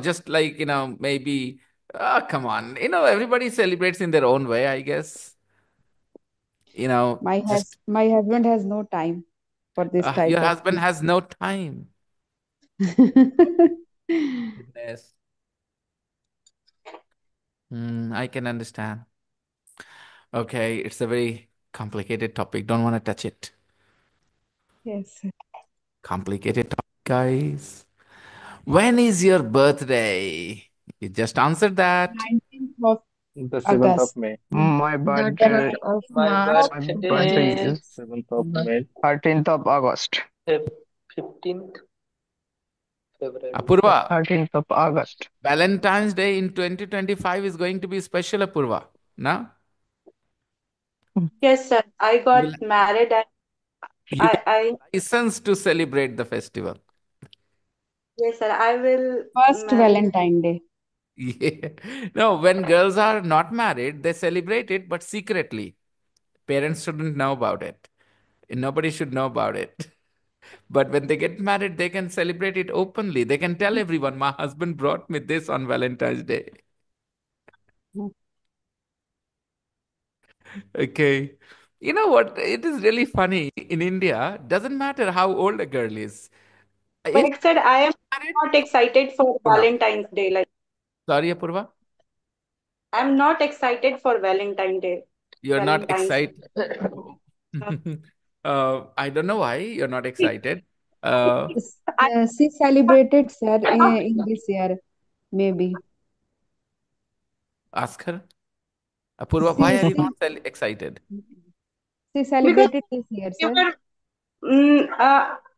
Just like, maybe, come on. Everybody celebrates in their own way, I guess. My Just husband has no time for this type your of husband thing. has no time. Goodness. I can understand. Okay, it's a very complicated topic. Don't want to touch it. Yes, sir. Complicated topic, guys. When is your birthday? You just answered that. 19th of The 7th of August. May. My The birthday, 10th of My March. my birthday birthday Birthday is is 7th of May. 13th of August. 15th February. Apurva, 13th of August. Valentine's Day in 2025 is going to be special, Apurva. No? Yes, sir. I You'll, got married and you I license to celebrate the festival. yes, sir. I will First marry. Valentine Day. Yeah. No, when girls are not married, they celebrate it, but secretly. Parents shouldn't know about it. Nobody should know about it. But when they get married, they can celebrate it openly. They can tell everyone, my husband brought me this on Valentine's Day. Okay. You know what? It is really funny. In India, doesn't matter how old a girl is. But If I said I am married, not excited for grown up. Valentine's Day. Like Sorry, Apurva. I'm not excited for Valentine's Day. You're not Valentine's. excited. I don't know why you're not excited. I She celebrated, sir, not in this year, maybe. Ask her. Apurva, why She are you she not excited? she because celebrated this year, sir. never,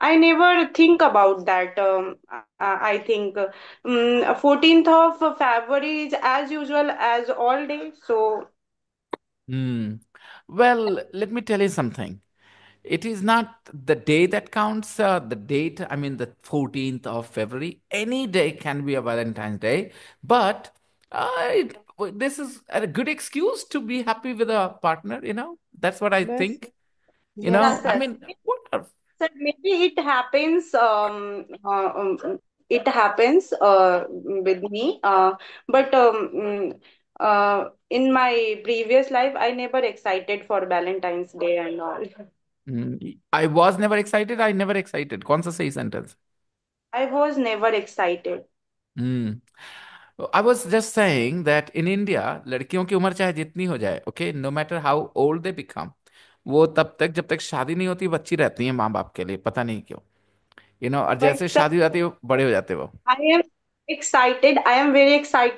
I never think about that. I think 14th of February is as usual as all day. So Hmm. Well, let me tell you something. It is not the day that counts, the date, I mean, the 14th of February. Any day can be a Valentine's Day, but this is a good excuse to be happy with a partner, you know? That's what I Bas, think. You yes, yeah, know, sir. I sir. mean, what are, Sir, maybe it happens. It happens with me. But in my previous life, I never excited for Valentine's Day and all. I was never excited, I never excited. कौन सा सही sentence? I was never excited. Hmm. I was just saying that in India, लड़कियों की उम्र चाहे जितनी हो जाए, okay, no matter how old they become, वो तब तक जब तक शादी नहीं होती बच्ची रहती है माँ बाप के लिए, पता नहीं क्यों, और But जैसे sir, शादी हो जाती है वो बड़े हो जाते हैं वो. I am excited. I am very excited